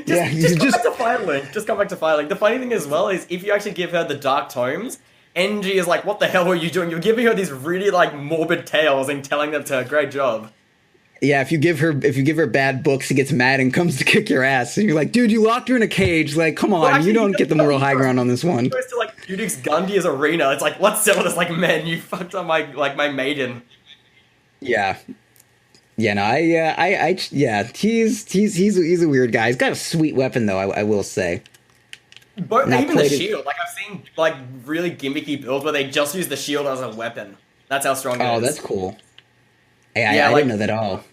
Just come back to Firelink. Just come back to Firelink. The funny thing as well is if you actually give her the Dark Tomes, NG is like, what the hell were you doing? You're giving her these really like morbid tales and telling them to her. Great job. Yeah, if you give her bad books, she gets mad and comes to kick your ass. And you're like, dude, you locked her in a cage. Like, come on, actually, you don't get the moral high ground on this one. Goes to like Udix Gundy's arena. It's like, let's settle this. Like, man, you fucked up my maiden. Yeah. Yeah, no, he's a weird guy. He's got a sweet weapon though. I will say. But even the shield, like I've seen like really gimmicky builds where they just use the shield as a weapon. That's how strong it is. Oh, that's cool. Yeah, I didn't know that at all.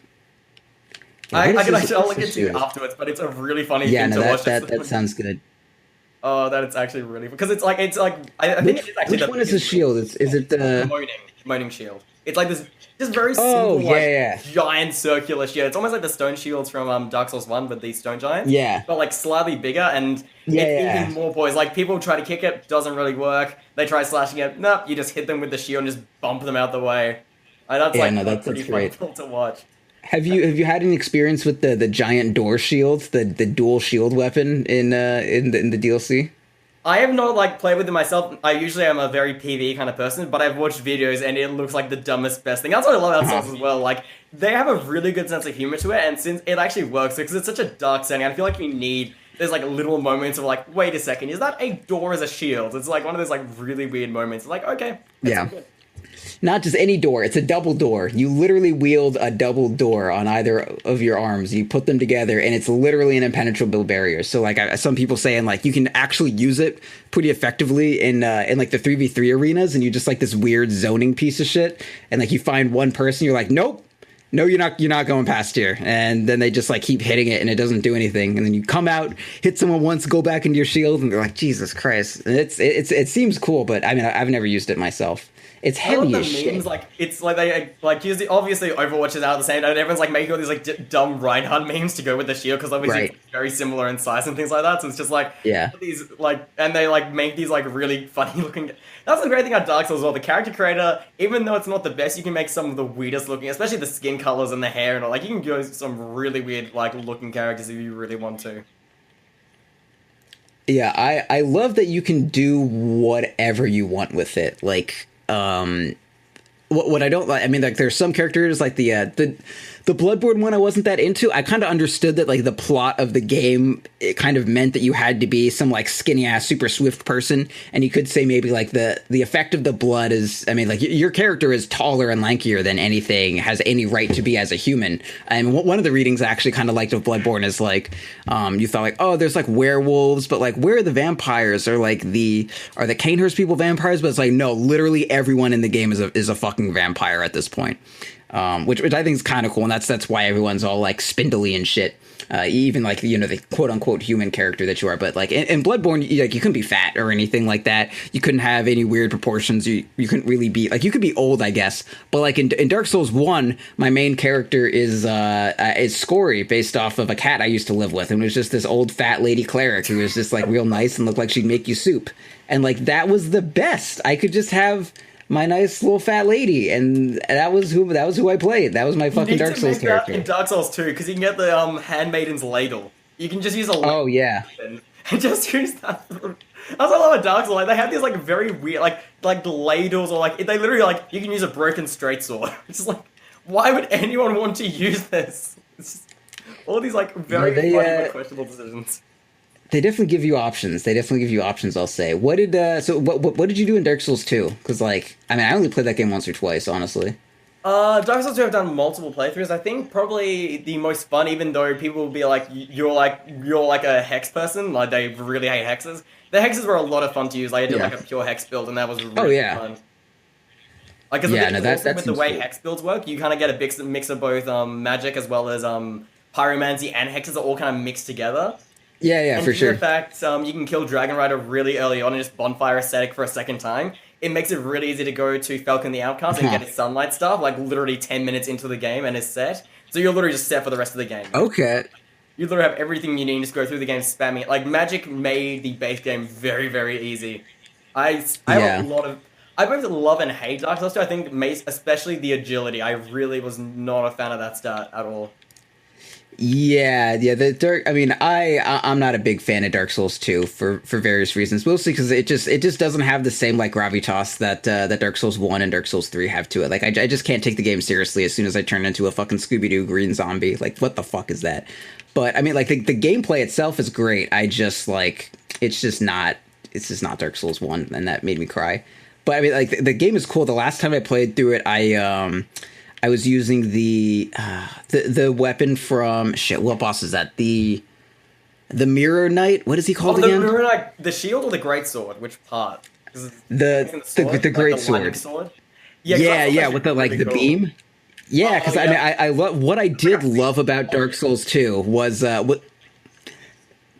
I'll link it to you afterwards, but it's a really funny thing to watch. That sounds good. Oh, that it's actually really because it's like I think it is actually which one is the shield? Is it the moaning shield? It's like this just very simple giant circular shield. It's almost like the stone shields from Dark Souls 1, but these stone giants. Yeah, but like slightly bigger and it's even more poised. Like people try to kick it, doesn't really work. They try slashing it, nope. You just hit them with the shield and just bump them out the way. That's pretty fun to watch. Have you had any experience with the giant door shield, the dual shield weapon in the DLC? I have not like played with it myself. I usually am a very PvE kind of person, but I've watched videos and it looks like the dumbest best thing. That's what I love about Souls as well. Like they have a really good sense of humor to it, and since it actually works because it's such a dark setting, I feel like there's like little moments of like, wait a second, is that a door as a shield? It's like one of those like really weird moments. Like okay, yeah. Not just any door, it's a double door. You literally wield a double door on either of your arms. You put them together and it's literally an impenetrable barrier. So like some people saying like you can actually use it pretty effectively in like the 3v3 arenas, and you just like this weird zoning piece of shit, and like you find one person, you're like, nope, no, you're not going past here. And then they just like keep hitting it and it doesn't do anything. And then you come out, hit someone once, go back into your shield, and they're like, Jesus Christ. And it seems cool, but I mean, I've never used it myself. It's heavy as shit. Memes, like it's like they like use the obviously Overwatch is out at the same time, and everyone's like making all these like dumb Reinhardt memes to go with the shield because obviously it's very similar in size and things like that. So it's just like these like, and they like make these like really funny looking. That's the great thing about Dark Souls as well. The character creator, even though it's not the best, you can make some of the weirdest looking, especially the skin colors and the hair and all. Like you can go some really weird like looking characters if you really want to. Yeah, I love that you can do whatever you want with it. Like, what I don't like, I mean, like there's some characters like the Bloodborne one I wasn't that into. I kind of understood that like the plot of the game, it kind of meant that you had to be some like skinny ass super swift person, and you could say maybe like the effect of the blood is, I mean, like your character is taller and lankier than anything has any right to be as a human. And one of the readings I actually kind of liked of Bloodborne is like, you thought like, oh, there's like werewolves, but like where are the vampires? Or like are the Canehurst people vampires? But it's like, no, literally everyone in the game is a fucking vampire at this point. Which I think is kind of cool, and that's why everyone's all like spindly and shit. Even like, you know, the quote unquote human character that you are, but like in Bloodborne, you couldn't be fat or anything like that. You couldn't have any weird proportions. You couldn't really be like, you could be old, I guess. But like in Dark Souls 1, my main character is Scory, based off of a cat I used to live with, and it was just this old fat lady cleric who was just like real nice and looked like she'd make you soup, and like that was the best. I could just have my nice little fat lady, and that was who I played. That was my fucking Dark Souls character. In Dark Souls 2, because you can get the handmaiden's ladle. You can just use a ladle. Oh yeah. And just use that. That's what I love about Dark Souls. Like they have these like very weird like ladles, or like they literally like you can use a broken straight sword. It's just like, why would anyone want to use this? It's just all these like very funny but questionable decisions. They definitely give you options. I'll say. What did you do in Dark Souls 2? Because like, I mean, I only played that game once or twice, honestly. Dark Souls 2, I've done multiple playthroughs. I think probably the most fun, even though people will be like, you're like a hex person, like they really hate hexes. The hexes were a lot of fun to use. Like I did like a pure hex build, and that was really fun. Like, cause with the way hex builds work, you kind of get a mix of both magic as well as pyromancy and hexes are all kind of mixed together. Yeah, for sure. In fact, you can kill Dragon Rider really early on and just bonfire aesthetic for a second time. It makes it really easy to go to Falcon the Outcast and get his sunlight stuff, like literally 10 minutes into the game and it's set. So you're literally just set for the rest of the game. Okay. You literally have everything you need, just go through the game spamming it. Like, Magic made the base game very, very easy. I have a lot of... I both love and hate Dark Souls 2. I think, especially the agility. I really was not a fan of that stat at all. Yeah, the Dark. I mean, I'm not a big fan of Dark Souls 2 for various reasons. Mostly because it just doesn't have the same like gravitas that Dark Souls 1 and Dark Souls 3 have to it. Like I just can't take the game seriously as soon as I turn into a fucking Scooby-Doo green zombie. Like, what the fuck is that? But I mean, like the gameplay itself is great. I just like it's just not Dark Souls 1, and that made me cry. But I mean, like the game is cool. The last time I played through it, I was using the weapon from what boss is that? The Mirror Knight. What is he called again? The Mirror Knight, the shield or the great-sword? Which part? The great sword. Yeah, with the like really the beam. Yeah, because I love what I did love about Dark Souls 2 was what.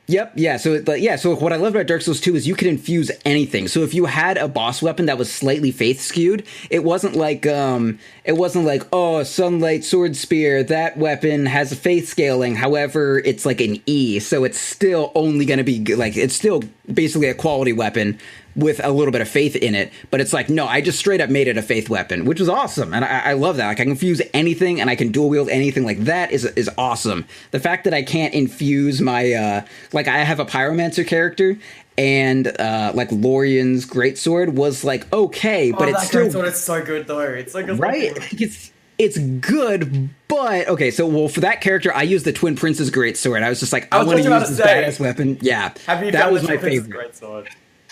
Yep. Yeah. So what I love about Dark Souls 2 is you could infuse anything. So if you had a boss weapon that was slightly faith skewed, it wasn't like oh, Sunlight Sword Spear, that weapon has a faith scaling. However, it's like an E, so it's still only going to be like it's still basically a quality weapon with a little bit of faith in it, but it's like, no, I just straight up made it a faith weapon, which was awesome, and I love that. Like, I can infuse anything, and I can dual wield anything. Like, that is awesome. The fact that I can't infuse my, like, I have a pyromancer character, and, like, Lorian's greatsword was, like, okay, but it's still... greatsword is so good, though. It's so good. Right? It's good, but... Okay, so, well, for that character, I used the Twin Prince's greatsword. I was just like, I want to use this badass weapon. Yeah, that was my favorite. Greatsword?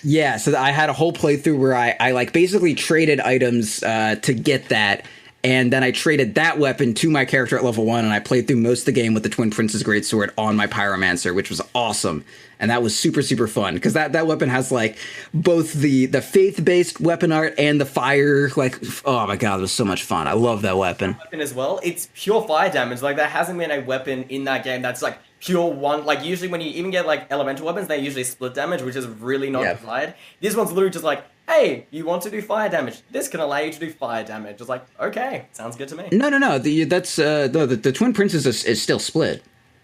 Yeah, so I had a whole playthrough where I like basically traded items to get that, and then I traded that weapon to my character at level 1, and I played through most of the game with the Twin Prince's greatsword on my pyromancer, which was awesome. And that was super, super fun, because that weapon has like both the faith-based weapon art and the fire, like, oh my god, it was so much fun. I love that weapon. As well, it's pure fire damage. Like, there hasn't been a weapon in that game that's like pure one. Like, usually when you even get like elemental weapons, they usually split damage, which is really not desired. This one's literally just like, hey, you want to do fire damage? This can allow you to do fire damage. It's like, okay, sounds good to me. No. The Twin Princes is still split.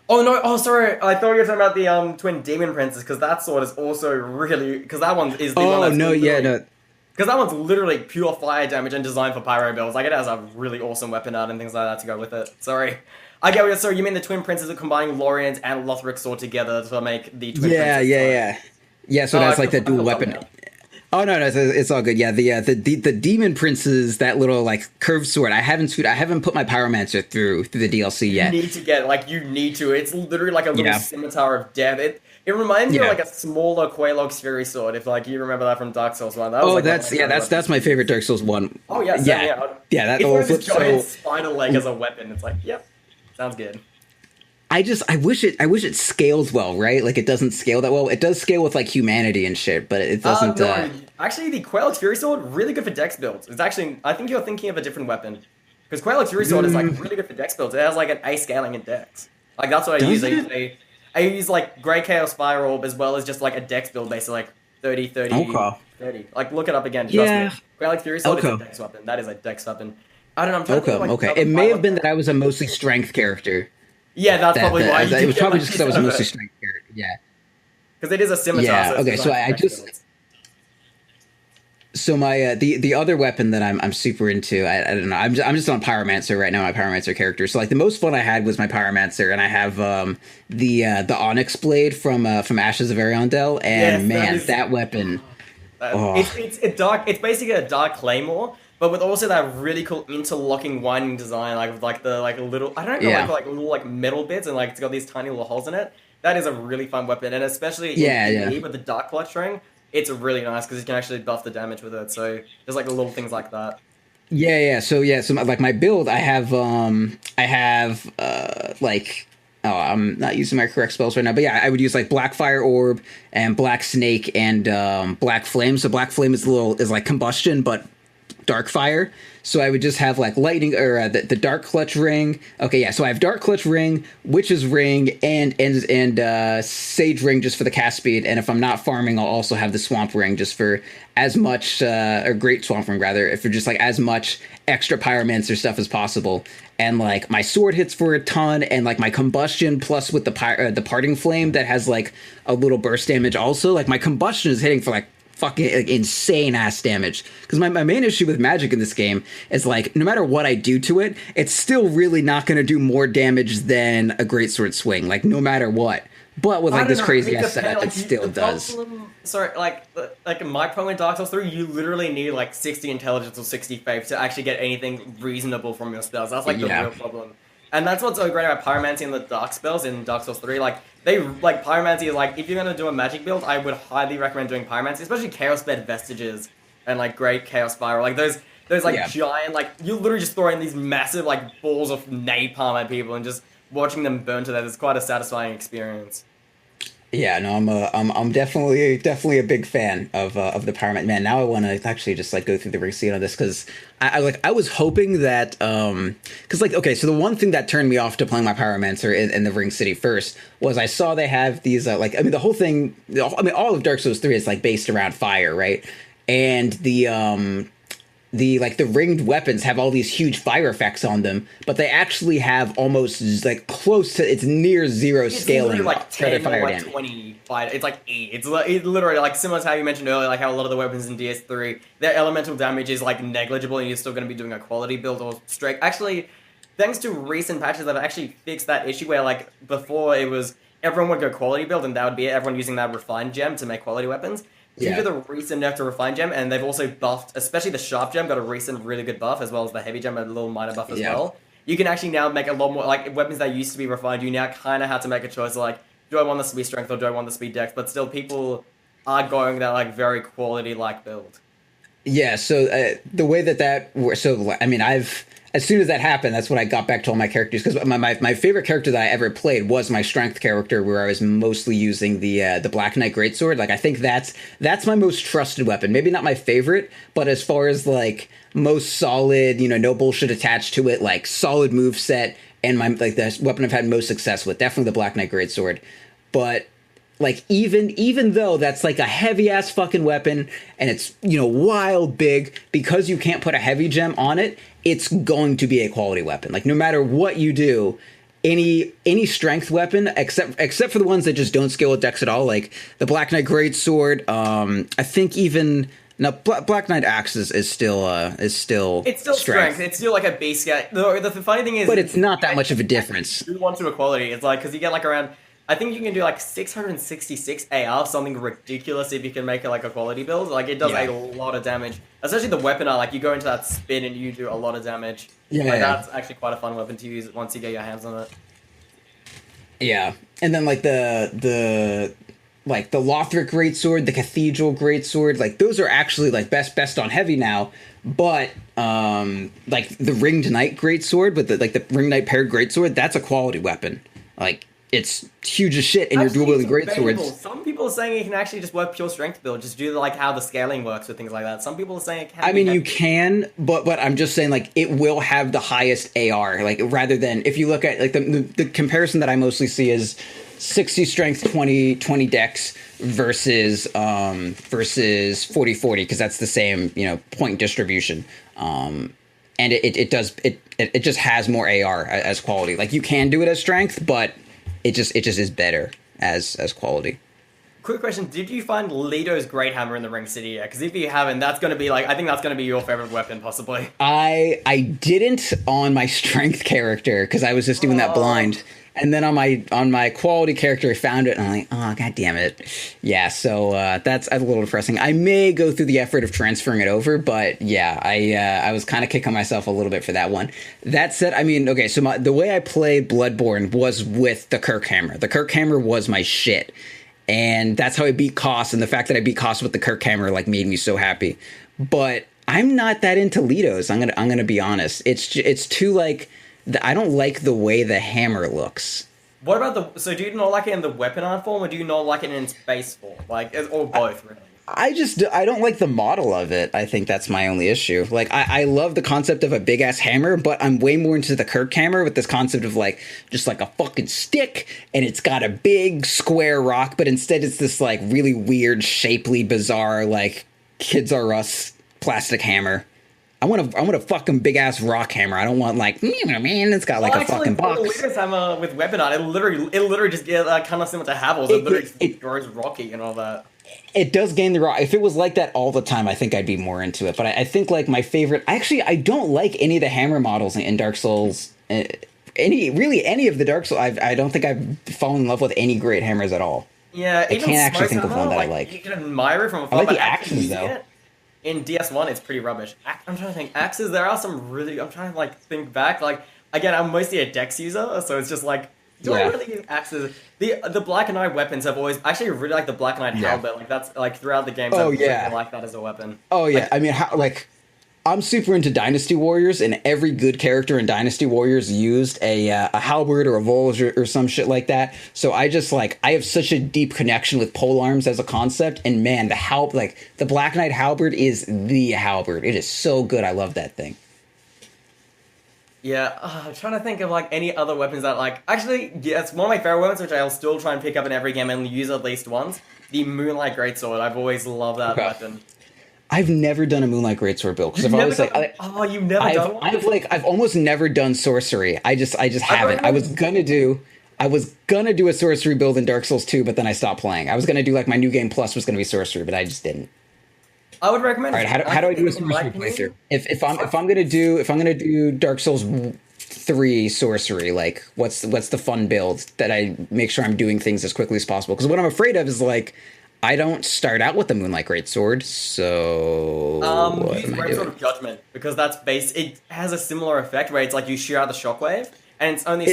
Oh no! Oh, sorry. I thought you were talking about the Twin Demon Princess, because that sword is also really, because that one is the one that's no. Because that one's literally pure fire damage and designed for pyro builds. Like, it has a really awesome weapon art and things like that to go with it. Sorry. I get what you're... Sorry, you mean the Twin Princes are combining Lorian's and Lothric's sword together to make the Twin Princess sword. Yeah, so Oh, that's like the I dual feel dumb weapon. now. Oh no, no, it's all good. Yeah, the demon prince's that little like curved sword. I haven't put my pyromancer through the DLC You yet. need to get like you need to. It's literally like a little Yeah, scimitar of death. It reminds me of yeah. like a smaller Quaylog's Fury Sword. If like you remember that from Dark Souls 1, that was Oh, like one of my that's yeah, favorite that's weapons. my favorite Dark Souls one. Oh yeah, same Yeah, here. yeah, that It's little like this flip. giant So spider leg as a weapon. It's like, yep, sounds good. I wish it scales well, right? Like it doesn't scale that well. It does scale with like humanity and shit, but it doesn't. No, actually, the Quaylog's Fury Sword really good for dex builds. It's actually, I think you're thinking of a different weapon because Quaylog's Fury Sword is like really good for dex builds. It has like an A scaling in dex. Like that's what I use. Does it? I use like Grey Chaos Fire Orb as well as just like a dex build basically like 30, 30, Okay. 30. Like look it up again. Trust Yeah. me. Quaylog's Fury Sword is a Okay. dex weapon. That is a dex weapon. I don't know. I'm trying to Okay. think of, like, Okay. another It may have Quaylog- been that I was a mostly strength character. Yeah, that's probably why. It was probably just because I was a mostly strength character. Yeah. Because it is a scimitar. Yeah. So it's Okay. So designed for I dex just builds. so my the other weapon that I'm super into. I don't know. I'm just on pyromancer right now. My pyromancer character. So like the most fun I had was my pyromancer, and I have the onyx blade from Ashes of Ariandel, and Yes, man, is- that weapon. Oh. It's a dark. It's basically a dark claymore, but with also that really cool interlocking winding design, like with like the like little I don't know Yeah. like little like metal bits and like it's got these tiny little holes in it. That is a really fun weapon, and especially Yeah, in yeah. PvE with the dark clutch ring, it's really nice because you can actually buff the damage with it. So there's like little things like that. So like my build, I have like oh, I'm not using my correct spells right now, but yeah, I would use like Black Fire Orb and Black Snake and Black Flame. So Black Flame is like combustion, but Dark Fire. So I would just have like lightning or the Dark Clutch Ring. Okay, yeah. So I have Dark Clutch Ring, Witch's Ring, and Sage Ring just for the cast speed. And if I'm not farming, I'll also have the Swamp Ring just for as much or Great Swamp Ring rather, if for just like as much extra Pyromancer stuff as possible. And like my sword hits for a ton, and like my combustion plus with the parting flame that has like a little burst damage also. Like my combustion is hitting for like fucking like, insane ass damage. Because my main issue with magic in this game is like no matter what I do to it, it's still really not going to do more damage than a greatsword swing. Like no matter what. But with I like don't this know, crazy it ass setup, depends, it like, still the does. problem- Sorry, like in my problem in Dark Souls 3, you literally need like 60 intelligence or 60 faith to actually get anything reasonable from your spells. That's like the Yeah. real problem. And that's what's so great about pyromancy and the dark spells in Dark Souls 3. Like they like pyromancy is like if you're gonna do a magic build, I would highly recommend doing pyromancy, especially Chaos Bed Vestiges and like Great Chaos Spiral. Like those like Yeah. giant like you literally just throw in these massive like balls of napalm at people and just watching them burn to death is quite a satisfying experience. Yeah, no, I'm definitely a big fan of the Pyromancer. Man, now I want to actually just like go through the ring scene on this because I was hoping that because like okay, so the one thing that turned me off to playing my Pyromancer in the Ring City first was I saw they have these like I mean the whole thing all of Dark Souls 3 is like based around fire, right? And the like the ringed weapons have all these huge fire effects on them, but they actually have almost like close to it's near zero It's scaling literally like for their 10 or fire like damage. 20 fire. It's like 8. It's literally like similar to how you mentioned earlier, like how a lot of the weapons in DS3, their elemental damage is like negligible and you're still going to be doing a quality build or straight. Actually, thanks to recent patches that have actually fixed that issue where like before it was everyone would go quality build and that would be it, everyone using that refined gem to make quality weapons. Due Yeah. to the recent nerf to refine gem, and they've also buffed, especially the sharp gem got a recent really good buff, as well as the heavy gem a little minor buff as Yeah. well. You can actually now make a lot more, like, weapons that used to be refined, you now kind of have to make a choice, like, do I want this to be strength or do I want this to be dex? But still, people are going that, like, very quality-like build. Yeah, so the way that works, so I mean, as soon as that happened, that's when I got back to all my characters because my favorite character that I ever played was my strength character, where I was mostly using the Black Knight Greatsword. Like I think that's my most trusted weapon. Maybe not my favorite, but as far as like most solid, no bullshit attached to it, like solid move set, and my like the weapon I've had most success with, definitely the Black Knight Greatsword. But like even though that's like a heavy ass fucking weapon and it's wild big, because you can't put a heavy gem on it, it's going to be a quality weapon. Like no matter what you do, any strength weapon except for the ones that just don't scale with dex at all, like the Black Knight Greatsword. I think even now Black Knight Axe is still It's still strength. It's still like a base guy. The funny thing is, but it's not that much of a difference. You want to equality. It's like because you get like around I think you can do like 666 AR, something ridiculous if you can make it like a quality build. Like it does Yeah. a lot of damage, especially the weapon art. Like you go into that spin and you do a lot of damage. Yeah. Like that's actually quite a fun weapon to use once you get your hands on it. Yeah, and then like the like the Lothric greatsword, the Cathedral greatsword, like those are actually like best on heavy now. But like the Ringed Knight greatsword with the Ringed Knight paired greatsword, that's a quality weapon. Like it's huge as shit, and your dual wielding greatswords. Some people are saying it can actually just work pure strength build, just due to like how the scaling works with things like that. Some people are saying it can. I mean, you can, but I'm just saying, like, it will have the highest AR. Like, rather than if you look at like the comparison that I mostly see is 60 strength, 20 dex versus 40 because that's the same point distribution. And it just has more AR as quality. Like you can do it as strength, but it just is better as quality. Quick question: did you find Leto's Great Hammer in the Ring City yet? Because if you haven't, that's going to be like I think that's going to be your favorite weapon, possibly. I didn't on my strength character because I was just doing that blind, and then on my quality character I found it and I'm like, oh god damn it, yeah. So that's a little depressing. I may go through the effort of transferring it over, but yeah, I was kind of kicking myself a little bit for that one. That said, I mean, okay, so the way I played Bloodborne was with the Kirk Hammer. The Kirk Hammer was my shit. And that's how I beat Koss, and the fact that I beat Koss with the Kirk Hammer like made me so happy. But I'm not that into Leto's. I'm gonna be honest. It's too like I don't like the way the hammer looks. What about so do you not like it in the weapon art form, or do you not like it in its base form? Like, or both, really? I don't like the model of it. I think that's my only issue. Like, I love the concept of a big ass hammer, but I'm way more into the Kirk hammer with this concept of like just like a fucking stick, and it's got a big square rock, but instead it's this like really weird, shapely, bizarre like Kids R Us plastic hammer. I want a fucking big ass rock hammer. I don't want like man, it's got like a fucking box. Leto's hammer with weapon art, it literally just gets kind of similar to Havel's. It grows rocky and all that. It does gain the rock. If it was like that all the time, I think I'd be more into it. But I think like my favorite, I don't like any of the hammer models in Dark Souls. Any of the Dark Souls. I don't think I've fallen in love with any great hammers at all. Yeah, I can't actually think of one that I like. You can admire it from afar. I like the axes though. In DS1, it's pretty rubbish. I'm trying to think. Axes, there are some really. I'm trying to like think back. Like again, I'm mostly a Dex user, so it's just like. Do I really use axes? The Black and Knight weapons have always actually really like the Black and Knight halberd. Like that's like throughout the games. I really like that as a weapon. Oh yeah, like, I mean, I'm super into Dynasty Warriors, and every good character in Dynasty Warriors used a halberd or a Volge or some shit like that. So I just I have such a deep connection with polearms as a concept, and man, the Black Knight halberd is the halberd. It is so good. I love that thing. Yeah, I'm trying to think of like any other weapons that actually, yeah, it's one of my favorite weapons, which I'll still try and pick up in every game and use at least once. The Moonlight Greatsword. I've always loved that weapon. I've never done a Moonlight Greatsword build because I've always you've never done one? I've almost never done sorcery. I just haven't. I was gonna do a sorcery build in Dark Souls 2, but then I stopped playing. I was gonna do my new game plus was gonna be sorcery, but I just didn't. I would recommend. All right, how do I do a sorcery playthrough? If I'm gonna do Dark Souls 3 sorcery, like what's the fun build that I make sure I'm doing things as quickly as possible? Because what I'm afraid of is I don't start out with the Moonlight Greatsword, so use Greatsword of Judgment because that's it has a similar effect where it's like you shoot out the shockwave and it's only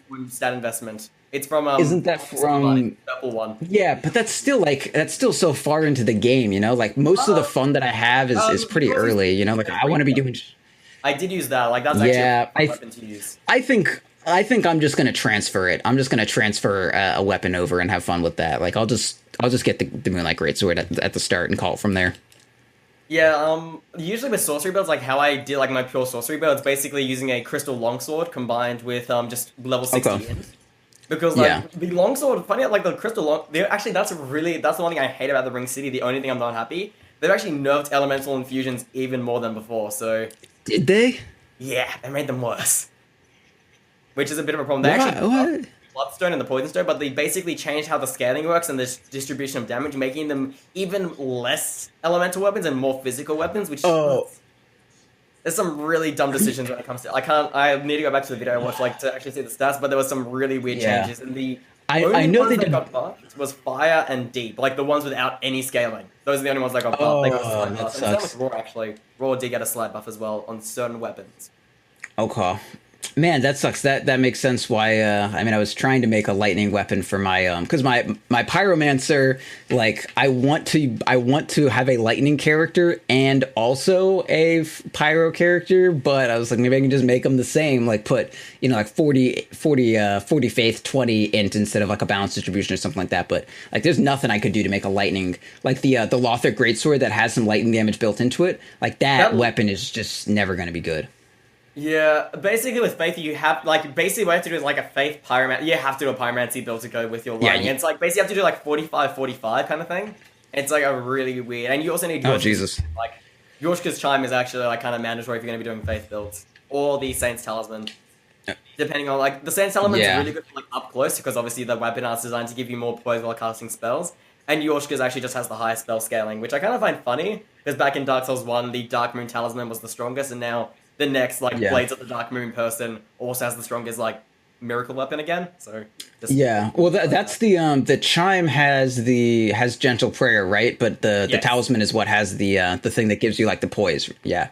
one stat investment. It's from isn't that from Purple One? Yeah, but that's still so far into the game, most of the fun that I have is pretty early, I want to be doing. I did use that. That's actually a weapon to use. I think I'm just gonna transfer it. I'm just gonna transfer a weapon over and have fun with that. I'll just get the Moonlight Greatsword at the start and call it from there. Yeah, usually with sorcery builds, how I did my pure sorcery build, it's basically using a crystal longsword combined with just level 60 int. Because the longsword, funny the crystal long, actually that's the one thing I hate about the Ring City. The only thing I'm not happy, they've actually nerfed elemental infusions even more than before. So did they? Yeah, they made them worse, which is a bit of a problem. They actually Bloodstone and the Poison Stone, but they basically changed how the scaling works and the distribution of damage, making them even less elemental weapons and more physical weapons. Which there's some really dumb decisions when it comes to. I need to go back to the video I watched to actually see the stats, but there was some really weird changes, and the I know they that did. got buffed was fire and deep, like the ones without any scaling. Those are the only ones that got buffed. They got a Oh, slight that buff. And same sucks. with raw actually. Raw did get a slight buff as well on certain weapons. Okay. Man, that sucks. That makes sense why I mean I was trying to make a lightning weapon for my cuz my pyromancer, like I want to have a lightning character and also a pyro character, but I was like maybe I can just make them the same, like put, you know, like 40 faith, 20 int instead of like a balanced distribution or something like that, but like there's nothing I could do to make a lightning, like the Lothar greatsword that has some lightning damage built into it. Like that weapon is just never going to be good. Yeah, basically with Faith, you have, like, basically what you have to do is, like, a Faith Pyromancy. You have to do a Pyromancy build to go with your lightning. Yeah, It's, like, basically you have to do, like, 45-45 kind of thing. It's, like, a really weird... And you also need... Oh, Jesus. Like, Yorshka's Chime is actually, like, kind of mandatory if you're going to be doing Faith builds. Or the Saint's Talisman. Depending on, like, the Saint's Talisman is really good for, like, up close, because obviously the weapon art's designed to give you more poise while casting spells. And Yorshka's actually just has the highest spell scaling, which I kind of find funny, because back in Dark Souls 1, the Dark Moon Talisman was the strongest, and now... The next, like, Blades of the Dark Moon person also has the strongest, like, miracle weapon again. So, well, that's the chime has gentle prayer, right? But the talisman is what has the thing that gives you like the poise. Yeah.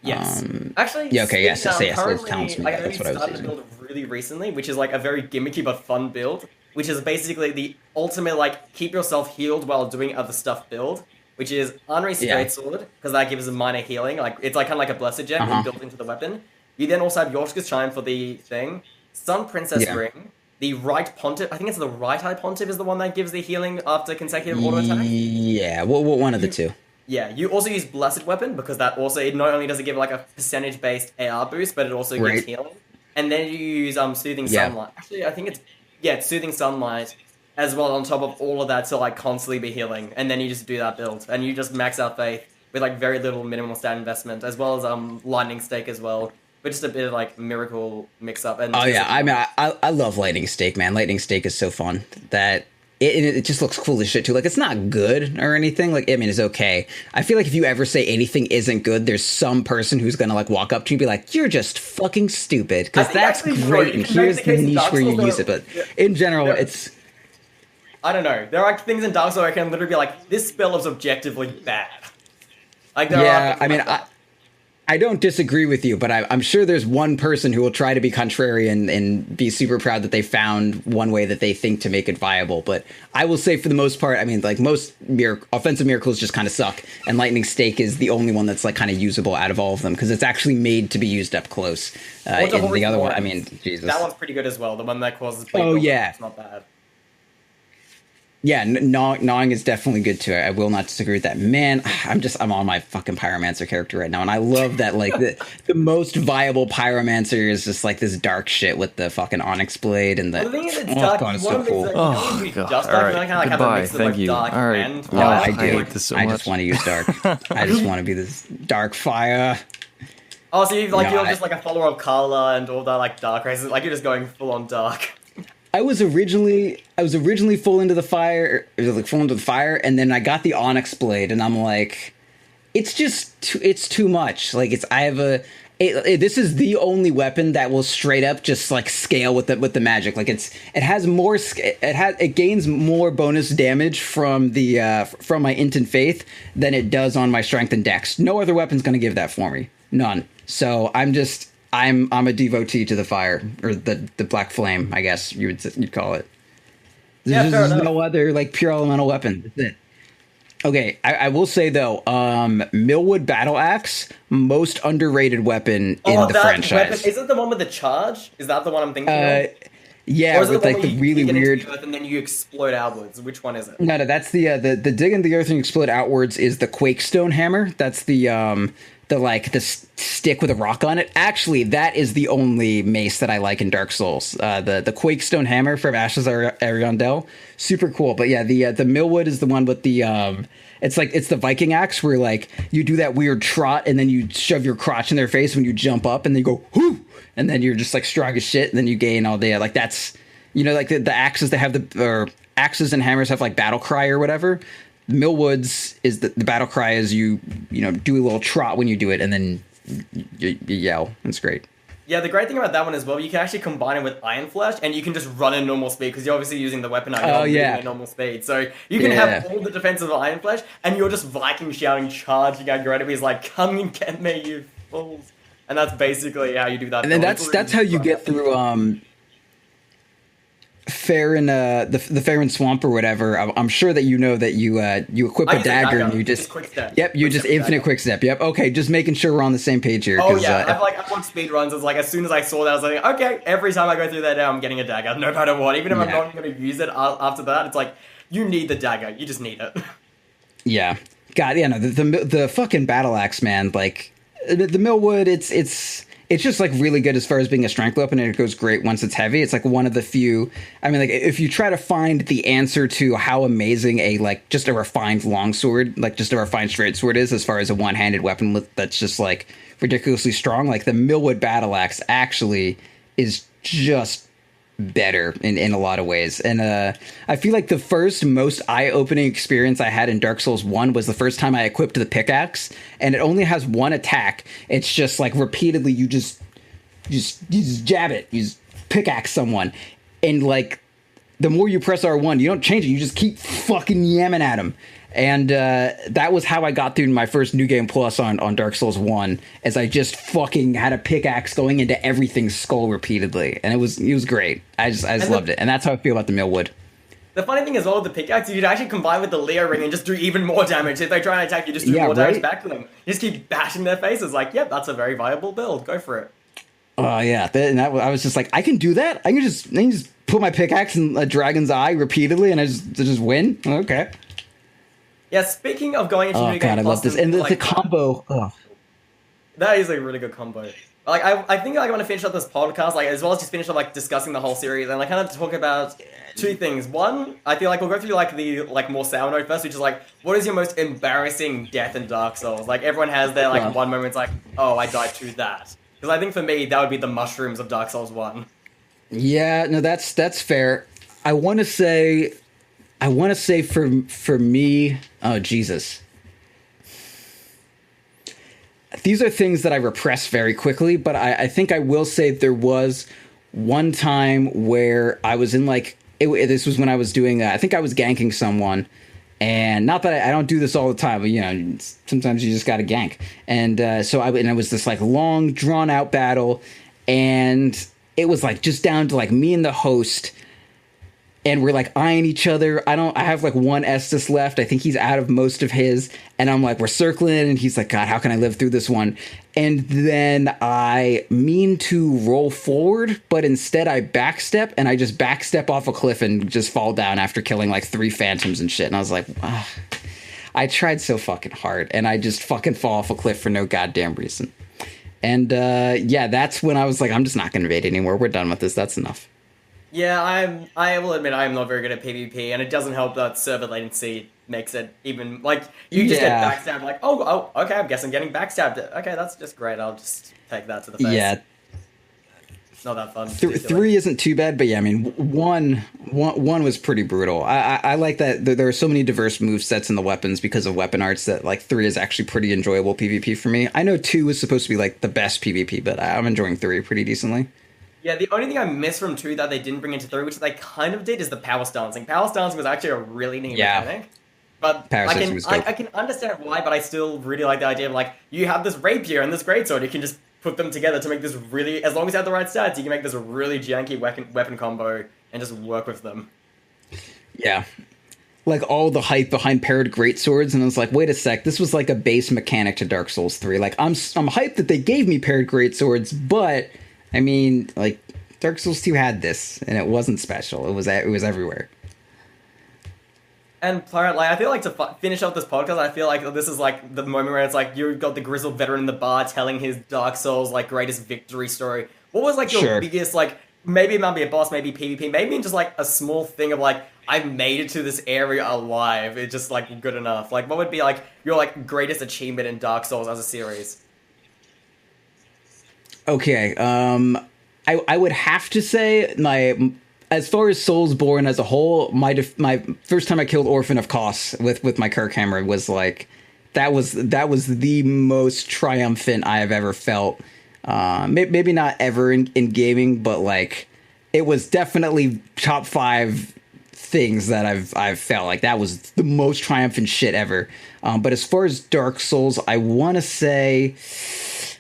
Yes. Actually. Yeah. Okay. Yes. Currently, talisman. Like, That's what I was started to build really recently, which is like a very gimmicky but fun build, which is basically the ultimate like keep yourself healed while doing other stuff build. Which is Henri's Greatsword, because that gives a minor healing. Like it's like kind of like a Blessed Gem built into the weapon. You then also have Yorshka's Chime for the thing. Sun Princess Ring. The right Pontiff, I think it's the right eye Pontiff is the one that gives the healing after consecutive auto attack. Yeah, well, one of the two. Yeah, you also use Blessed Weapon, because that also, it not only does it give like a percentage-based AR boost, but it also gives healing. And then you use Soothing Sunlight. Actually, I think it's Soothing Sunlight, as well on top of all of that to like constantly be healing, and then you just do that build, and you just max out Faith with like very little minimal stat investment, as well as Lightning Stake as well, but just a bit of like miracle mix up. And I mean I love Lightning Stake, man. Lightning Stake is so fun that it just looks cool as shit too. Like it's not good or anything. Like I mean it's okay. I feel like if you ever say anything isn't good, there's some person who's gonna like walk up to you and be like, "You're just fucking stupid," because that's great. And here's the niche where you use it. But in general, it's. I don't know. There are things in Dark Souls where I can literally be like, this spell is objectively bad. Like I mean, I don't disagree with you, but I'm sure there's one person who will try to be contrarian and be super proud that they found one way that they think to make it viable. But I will say for the most part, I mean, like most offensive miracles just kind of suck. And Lightning Stake is the only one that's like kind of usable out of all of them because it's actually made to be used up close. And the other one, I mean, Jesus. That one's pretty good as well. The one that causes it's not bad. Yeah, gnawing is definitely good too. I will not disagree with that. Man, I'm on my fucking pyromancer character right now, and I love that like the most viable pyromancer is just like this dark shit with the fucking onyx blade and the. Thing is, it's dark. God, it's so cool. Oh god! All right, goodbye. Thank you. All right. No, I do. hate this so much. I just want to use dark. I just want to be this dark fire. Oh, so you're just like a follower of Carla and all that like dark races. Like you're just going full on dark. I was originally full into the fire, and then I got the onyx blade, and I'm like, it's too much. Like this is the only weapon that will straight up just like scale with the magic. Like it gains more bonus damage from my int and faith than it does on my strength and dex. No other weapon's gonna give that for me. None. So I'm a devotee to the fire, or the black flame, I guess you'd call it. There's no other like pure elemental weapon. That's it. Okay, I will say though, Millwood Battle Axe, most underrated weapon in the franchise. Is it the one with the charge? Is that the one I'm thinking of? Yeah, with like the really weird. The earth and then you explode outwards. Which one is it? No, that's the dig into the earth and explode outwards is the Quakestone hammer. That's the stick with a rock on it. Actually, that is the only mace that I like in Dark Souls. The Quakestone hammer from Ashes Arundel, super cool. But yeah, the Millwood is the one with the it's the Viking axe where like you do that weird trot and then you shove your crotch in their face when you jump up and then you go whoo, and then you're just like strong as shit and then you gain all the like that's like the axes that have axes and hammers have like battle cry or whatever. Millwoods is the battle cry is you do a little trot when you do it and then you yell. It's great. Yeah, the great thing about that one as well, you can actually combine it with Iron Flesh, and you can just run at normal speed, because you're obviously using the weapon now, you're not moving at normal speed. So you can have all the defense of Iron Flesh, and you're just Viking shouting, charging at your enemies like, come and get me, you fools. And that's basically how you do that. And then that's how you get through Farron, the Farron Swamp or whatever. I'm sure that you know that you equip a dagger and you just quick step. Yep, you just infinite quick step. Yep. Okay, just making sure we're on the same page here. Oh yeah, I've watched speed runs. It's like as soon as I saw that, I was like, okay, every time I go through that, I'm getting a dagger, no matter what. Even if I'm not going to use it after that, it's like you need the dagger. You just need it. Yeah. God, yeah, no, the fucking battle axe, man. Like the Millwood, it's just like really good as far as being a strength weapon, and it goes great once it's heavy. It's like one of the few. I mean, like if you try to find the answer to how amazing just a refined longsword, like just a refined straight sword is, as far as a one-handed weapon that's just like ridiculously strong, like the Millwood battle axe actually is just better in a lot of ways. And I feel like the first most eye-opening experience I had in Dark Souls 1 was the first time I equipped the pickaxe, and it only has one attack. It's just like repeatedly you just jab it, you just pickaxe someone, and like the more you press R1, you don't change it, you just keep fucking yamming at him. And that was how I got through my first New Game Plus on Dark Souls 1, as I just fucking had a pickaxe going into everything's skull repeatedly. And it was great. I just loved it. And that's how I feel about the Millwood. The funny thing is, all with the pickaxe, you could actually combine with the Leo ring and just do even more damage. If they try and attack you, just do more damage back to them. You just keep bashing their faces like, yep, that's a very viable build. Go for it. Oh, yeah. I was just like, I can do that? I can just put my pickaxe in a dragon's eye repeatedly and I just win? Okay. Yeah, speaking of going into New Game Plus, I love this. And the combo. Oh. That is a really good combo. Like, I think I want to finish up this podcast, like, as well as just finish up, like, discussing the whole series, and, like, kind of talk about two things. One, I feel like we'll go through, like, the, like, more sour note first, which is, like, what is your most embarrassing death in Dark Souls? Like, everyone has their, like, one moment, it's like, oh, I died to that. Because I think for me, that would be the mushrooms of Dark Souls 1. Yeah, no, that's fair. I want to say for me, oh Jesus, these are things that I repress very quickly, but I think I will say there was one time where I was in this was when I was doing, I think I was ganking someone, and not that I don't do this all the time, but you know, sometimes you just got to gank. And so it was this like long drawn out battle, and it was like just down to like me and the host. And we're like eyeing each other. I have like one Estus left. I think he's out of most of his. And I'm like, we're circling. And he's like, God, how can I live through this one? And then I mean to roll forward, but instead I backstep. And I just backstep off a cliff and just fall down after killing like 3 phantoms and shit. And I was like, I tried so fucking hard. And I just fucking fall off a cliff for no goddamn reason. And yeah, that's when I was like, I'm just not going to invade anymore. We're done with this. That's enough. Yeah, I will admit I'm not very good at PvP, and it doesn't help that server latency makes it even, like, you just get backstabbed, like, oh, okay, I guess I'm getting backstabbed. Okay, that's just great, I'll just take that to the face. Yeah. It's not that fun. 3 isn't too bad, but yeah, I mean, one was pretty brutal. I like that there are so many diverse move sets in the weapons because of weapon arts that, like, 3 is actually pretty enjoyable PvP for me. I know 2 is supposed to be, like, the best PvP, but I'm enjoying 3 pretty decently. Yeah, the only thing I miss from 2 that they didn't bring into 3, which they kind of did, is the power stancing. Power stancing was actually a really neat mechanic. But I can understand why, but I still really like the idea of, like, you have this rapier and this greatsword, you can just put them together to make this really, as long as you have the right stats, you can make this really janky weapon combo and just work with them. Yeah. Like, all the hype behind paired greatswords, and I was like, wait a sec, this was like a base mechanic to Dark Souls 3. Like, I'm hyped that they gave me paired greatswords, but I mean, like, Dark Souls 2 had this, and it wasn't special. It was everywhere. And like, I feel like to finish off this podcast, I feel like this is like the moment where it's like you've got the grizzled veteran in the bar telling his Dark Souls like greatest victory story. What was like your biggest, like, maybe it might be a boss, maybe PvP, maybe just like a small thing of like, I made it to this area alive. It's just like good enough. Like, what would be like your like greatest achievement in Dark Souls as a series? Okay, I would have to say as far as Soulsborne as a whole, my first time I killed Orphan of Kos with my Kirkhammer was like, that was the most triumphant I have ever felt Maybe not ever in gaming, but like it was definitely top 5 things that I've felt like that was the most triumphant shit ever. But as far as Dark Souls, I want to say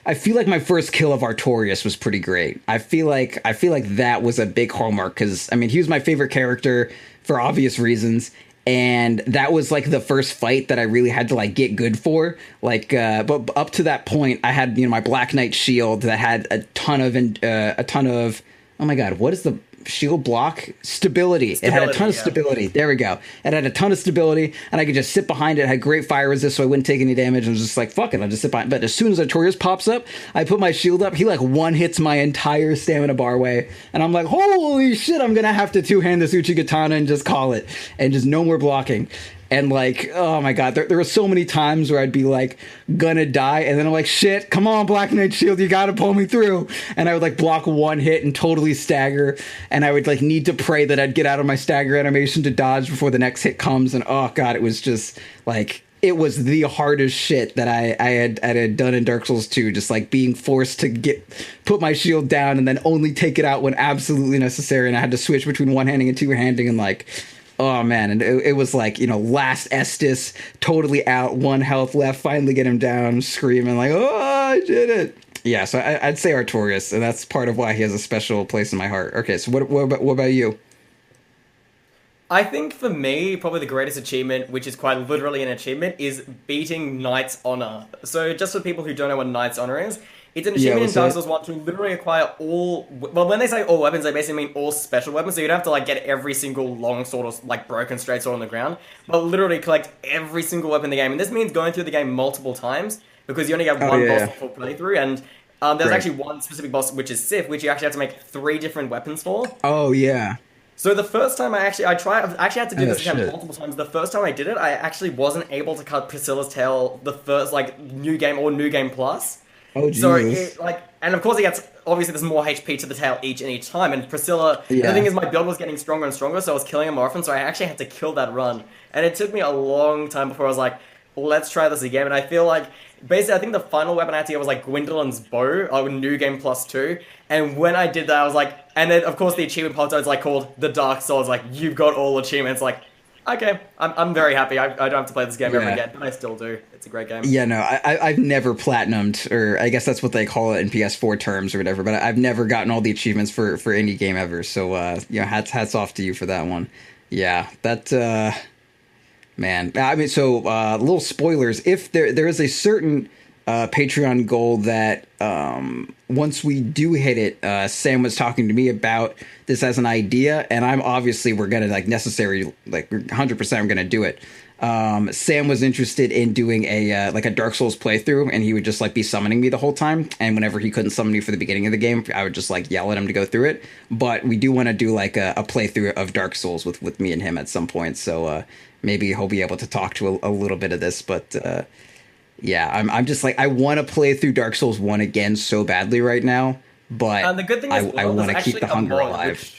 I feel like my first kill of Artorias was pretty great. I feel like that was a big hallmark because I mean he was my favorite character for obvious reasons. And that was like the first fight that I really had to like get good for. Like, but up to that point, I had my Black Knight shield that had a ton of. Oh my god, what is the shield block? Stability. It had a ton of stability. There we go. It had a ton of stability, and I could just sit behind it. It had great fire resist, so I wouldn't take any damage. And I was just like, fuck it, I'll just sit behind. But as soon as Artorias pops up, I put my shield up. He like one hits my entire stamina bar away, and I'm like, holy shit, I'm gonna have to 2-hand this Uchigatana and just call it, and just no more blocking. And like, oh my god, there were so many times where I'd be like gonna die, and then I'm like, shit, come on, Black Knight Shield, you gotta pull me through. And I would like block one hit and totally stagger, and I would like need to pray that I'd get out of my stagger animation to dodge before the next hit comes. And oh god, it was just like it was the hardest shit that I had done in Dark Souls 2, just like being forced to put my shield down and then only take it out when absolutely necessary, and I had to switch between one-handing and two-handing, and like, oh man, and it was like, last Estus, totally out, 1 health left, finally get him down, screaming like, oh, I did it. Yeah, so I'd say Artorias, and that's part of why he has a special place in my heart. Okay, so what about you? I think for me, probably the greatest achievement, which is quite literally an achievement, is beating Knight's Honor. So just for people who don't know what Knight's Honor is, it's an achievement in Dark Souls 1 to literally acquire all... Well, when they say all weapons, they basically mean all special weapons, so you don't have to like get every single long sword or like broken straight sword on the ground, but literally collect every single weapon in the game. And this means going through the game multiple times, because you only have one boss for playthrough, and there's actually one specific boss, which is Sif, which you actually have to make 3 different weapons for. Oh, yeah. So the first time I actually had to do this again multiple times. The first time I did it, I actually wasn't able to cut Priscilla's tail the first like new game or new game plus. Oh, Jesus. So and of course obviously there's more HP to the tail each time. And Priscilla, the thing is my build was getting stronger and stronger, so I was killing her more often. So I actually had to kill that run, and it took me a long time before I was like, let's try this again. And I feel like basically I think the final weapon I had to get was like Gwendolyn's bow, new game plus 2. And when I did that, I was like, and then of course the achievement popped out, it's like called the Dark Souls, like you've got all achievements. Like, okay, I'm very happy. I don't have to play this game ever again, but I still do. It's a great game. Yeah, no, I've never platinumed, or I guess that's what they call it in PS4 terms or whatever, but I've never gotten all the achievements for any game ever. So, hats off to you for that one. Yeah, that, man. I mean, so, little spoilers. If there is a certain Patreon goal that once we do hit it, Sam was talking to me about this as an idea, and we're gonna like 100% I'm gonna do it. Sam was interested in doing a Dark Souls playthrough, and he would just like be summoning me the whole time, and whenever he couldn't summon me for the beginning of the game, I would just like yell at him to go through it. But we do want to do like a playthrough of Dark Souls with me and him at some point, so maybe he'll be able to talk to a little bit of this. But yeah, I'm just like, I want to play through Dark Souls 1 again so badly right now, but the good thing is, I want to keep the hunger alive.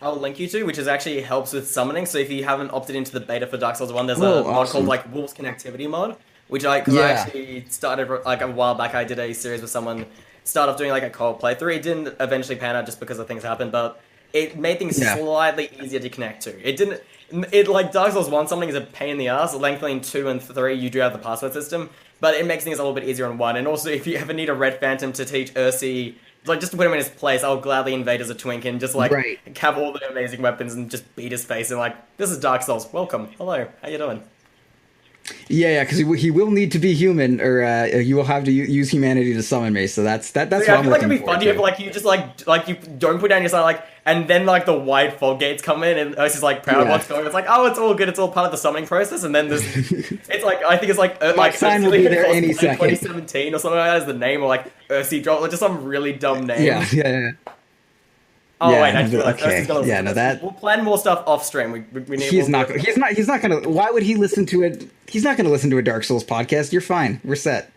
I'll link you to, which is actually helps with summoning. So if you haven't opted into the beta for Dark Souls 1, there's a mod called like Wolves Connectivity mod, which I actually started like a while back. I did a series with someone, started off doing like a co-op playthrough. It didn't eventually pan out just because of things happened, but it made things slightly easier to connect to. It like Dark Souls 1 summoning is a pain in the ass. Thankfully in 2 and 3 you do have the password system, but it makes things a little bit easier in 1. And also if you ever need a Red Phantom to teach Ursi, like just to put him in his place, I'll gladly invade as a twink and just like have all the amazing weapons and just beat his face and like, this is Dark Souls, welcome, hello, how you doing? Yeah, because he will need to be human, or you will have to use humanity to summon me. So that's what I'm looking forward to. I feel like it'd be funny if like you just like you don't put down your side, like, and then like the wide fog gates come in and Ursi's like proud of what's going. It's like, oh, it's all good, it's all part of the summoning process. And then there's it's like, I think it's like sign will be there any second. 2017 or something like that is the name, or like Ursi drop, like just some really dumb name. Yeah. Oh wait, I just realized. Okay. Yeah, no, that we'll plan more stuff off stream. We need. He's not gonna. Why would he listen to it? He's not gonna listen to a Dark Souls podcast. You're fine. We're set.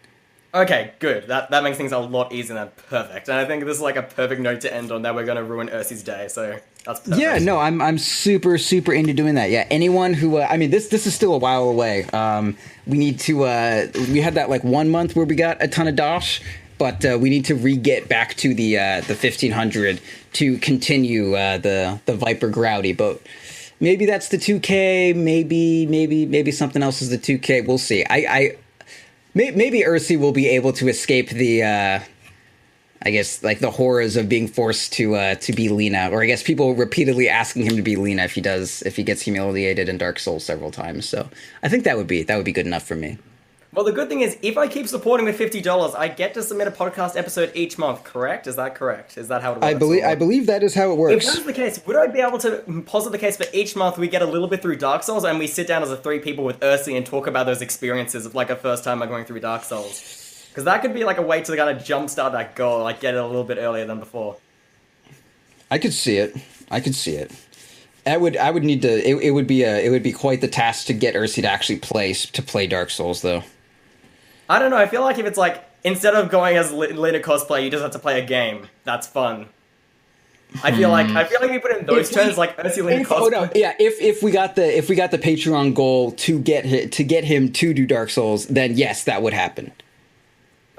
Okay, good. That makes things a lot easier than perfect. And I think this is like a perfect note to end on. That we're gonna ruin Ursi's day. So that's perfect. Yeah, no, I'm super into doing that. Yeah, anyone who I mean, this is still a while away. We need to. We had that like 1 month where we got a ton of dosh. but we need to re-get back to the 1500 to continue the Viper Grouty. But maybe that's the 2K. Maybe something else is the 2K. We'll see. Maybe Ursi will be able to escape the. I guess like the horrors of being forced to be Lina, or I guess people repeatedly asking him to be Lina if he gets humiliated in Dark Souls several times. So I think that would be good enough for me. Well, the good thing is, if I keep supporting with $50, I get to submit a podcast episode each month. Correct? Is that correct? Is that how it works? I believe that is how it works. If that's the case, would I be able to posit the case for each month we get a little bit through Dark Souls, and we sit down as the three people with Ursi and talk about those experiences of like a first time going through Dark Souls? Because that could be like a way to kind of jumpstart that goal, like get it a little bit earlier than before. I could see it. I would need to. It would be quite the task to get Ursi to actually play Dark Souls, though. I don't know. I feel like if it's like instead of going as Lina cosplay, you just have to play a game. That's fun. I feel like we put in those terms like Ursi Lina cosplay. Oh no, yeah. If we got the Patreon goal to get him to do Dark Souls, then yes, that would happen.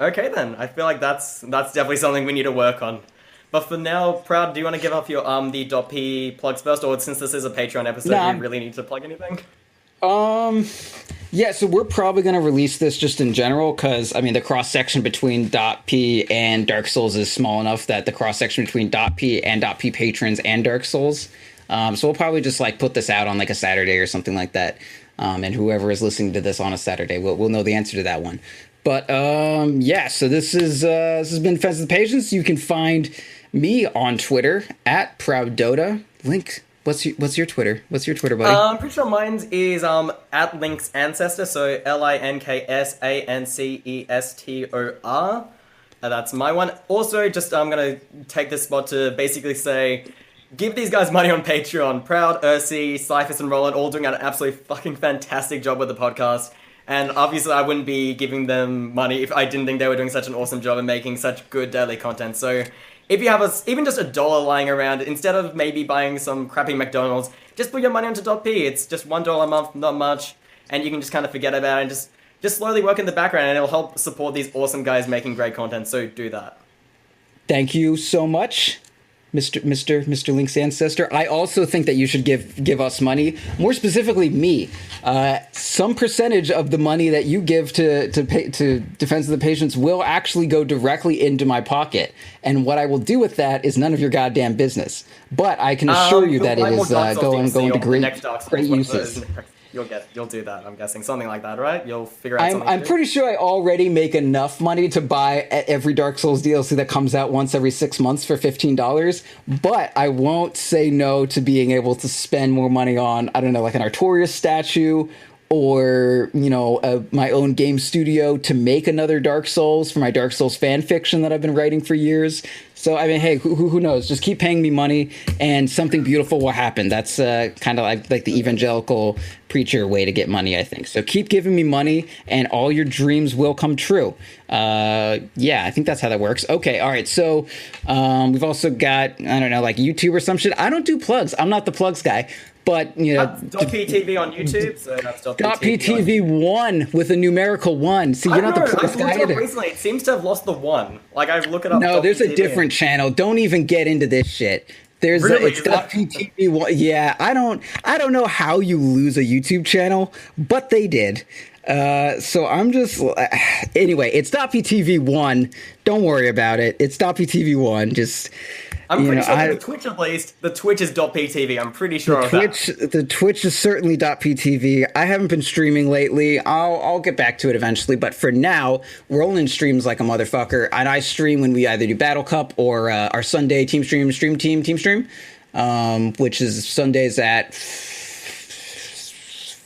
Okay, then. I feel like that's definitely something we need to work on. But for now, Proud, do you want to give up your the .p plugs first, or since this is a Patreon episode, do you really need to plug anything? Yeah, so we're probably going to release this just in general, because, I mean, the cross-section between .p and Dark Souls is small enough that the cross-section between .p and .p patrons and Dark Souls. So we'll probably just, like, put this out on, like, a Saturday or something like that. And whoever is listening to this on a Saturday will know the answer to that one. But, yeah, so this has been Defense of the Patience. You can find me on Twitter, at ProudDota. Link, what's your Twitter? What's your Twitter, buddy? I'm pretty sure mine is at Link's Ancestor, so LINKSANCESTOR. That's my one. Also, just I'm going to take this spot to basically say, give these guys money on Patreon. Proud, Ursi, Cyphus, and Roland all doing an absolutely fucking fantastic job with the podcast. And obviously I wouldn't be giving them money if I didn't think they were doing such an awesome job and making such good daily content. So if you have even just $1 lying around, instead of maybe buying some crappy McDonald's, just put your money onto .p. It's just $1 a month, not much. And you can just kind of forget about it and just slowly work in the background, and it'll help support these awesome guys making great content. So do that. Thank you so much, Mr. Link's Ancestor. I also think that you should give us money, more specifically me. Some percentage of the money that you give to Defense of the Patience will actually go directly into my pocket, and what I will do with that is none of your goddamn business. But I can assure you that it is going to great uses. You'll do that, I'm guessing. Something like that, right? You'll figure out something. I'm pretty sure I already make enough money to buy every Dark Souls DLC that comes out once every 6 months for $15, but I won't say no to being able to spend more money on, I don't know, like an Artorias statue, or, you know, my own game studio to make another Dark Souls for my Dark Souls fan fiction that I've been writing for years. So, I mean, hey, who knows? Just keep paying me money and something beautiful will happen. That's kind of like the evangelical preacher way to get money, I think. So keep giving me money and all your dreams will come true. Yeah, I think that's how that works. Okay, all right. So we've also got, I don't know, like YouTube or some shit. I don't do plugs. I'm not the plugs guy. But, you know, .ptv on YouTube, so that's .ptv1 with a numerical 1. See, you're not the plus guy either. Recently, it seems to have lost the 1. Like, I look it up. No, there's a different channel. Don't even get into this shit. It's .ptv1. Yeah, I don't know how you lose a YouTube channel, but they did. So I'm just anyway. It's .ptv1. Don't worry about it. It's .ptv1. Just. I'm pretty sure the Twitch, at least, the Twitch is .ptv. I'm pretty sure of that. The Twitch is certainly .ptv. I haven't been streaming lately. I'll get back to it eventually, but for now, rolling streams like a motherfucker, and I stream when we either do Battle Cup or our Sunday team stream, which is Sundays at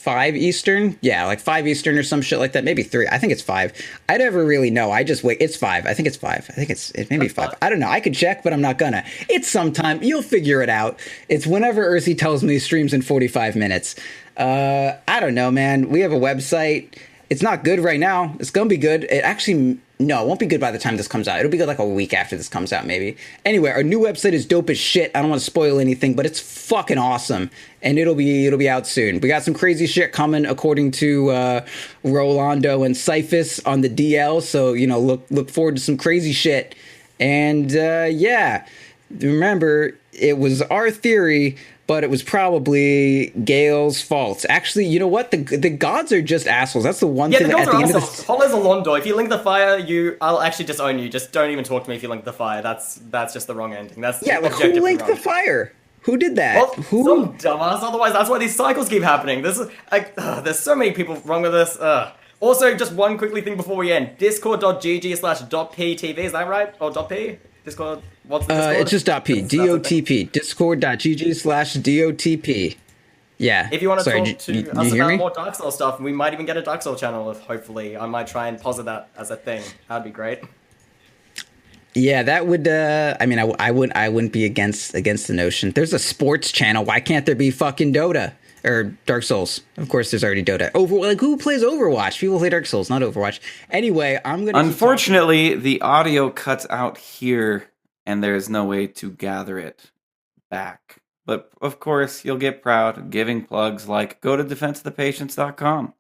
5 Eastern? Yeah, like 5 Eastern or some shit like that. Maybe 3. I think it's 5. I never really know. I just wait. It's 5. I think it's 5. I think it's maybe 5. I don't know. I could check, but I'm not gonna. It's sometime. You'll figure it out. It's whenever Ursi tells me streams in 45 minutes. I don't know, man. We have a website. It's not good right now. It's gonna be good. It actually, no, it won't be good by the time this comes out. It'll be good like a week after this comes out, maybe. Anyway, our new website is dope as shit. I don't want to spoil anything, but it's fucking awesome, and it'll be out soon. We got some crazy shit coming, according to Rolando and Cyphus on the DL. So look forward to some crazy shit. And yeah, remember, it was our theory, but it was probably Gale's fault. Actually, you know what? The gods are just assholes. That's the one thing. Yeah, the gods at are the assholes. Follows Alondo. If you link the fire, I'll actually disown you. Just don't even talk to me if you link the fire. That's just the wrong ending. That's yeah. Like, who linked the fire? Who did that? Well, who? Some dumbass. Otherwise, that's why these cycles keep happening. There's so many people wrong with this. Also, just one quickly thing before we end. Discord.gg/.ptv. Is that right? Or .p? Discord. What's the Discord? It's just .p. DOTP. Discord.gg/DOTP. Yeah. If you want to talk to us about more Dark Souls stuff, we might even get a Dark Souls channel. Hopefully, I might try and posit that as a thing. That'd be great. Yeah, that would. I mean, I wouldn't be against the notion. There's a sports channel. Why can't there be fucking Dota or Dark Souls? Of course, there's already Dota. Who plays Overwatch? People play Dark Souls, not Overwatch. Anyway, I'm gonna. Unfortunately, the audio cuts out here, and there's no way to gather it back. But of course, you'll get proud of giving plugs like go to defenseofthepatients.com,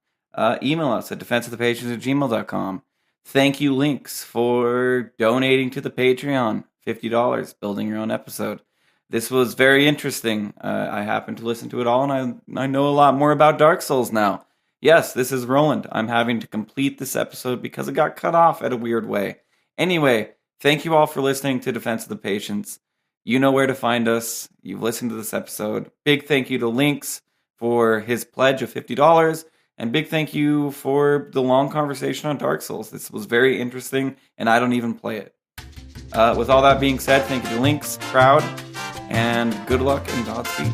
email us at defenseofthepatients@gmail.com. Thank you links for donating to the Patreon, $50, building your own episode. This was very interesting. I happened to listen to it all, and I know a lot more about Dark Souls now. Yes, this is Roland. I'm having to complete this episode because it got cut off at a weird way. Anyway, thank you all for listening to Defense of the Patients. You know where to find us. You've listened to this episode. Big thank you to Lynx for his pledge of $50. And big thank you for the long conversation on Dark Souls. This was very interesting, and I don't even play it. With all that being said, thank you to Lynx, Proud, and good luck and Godspeed.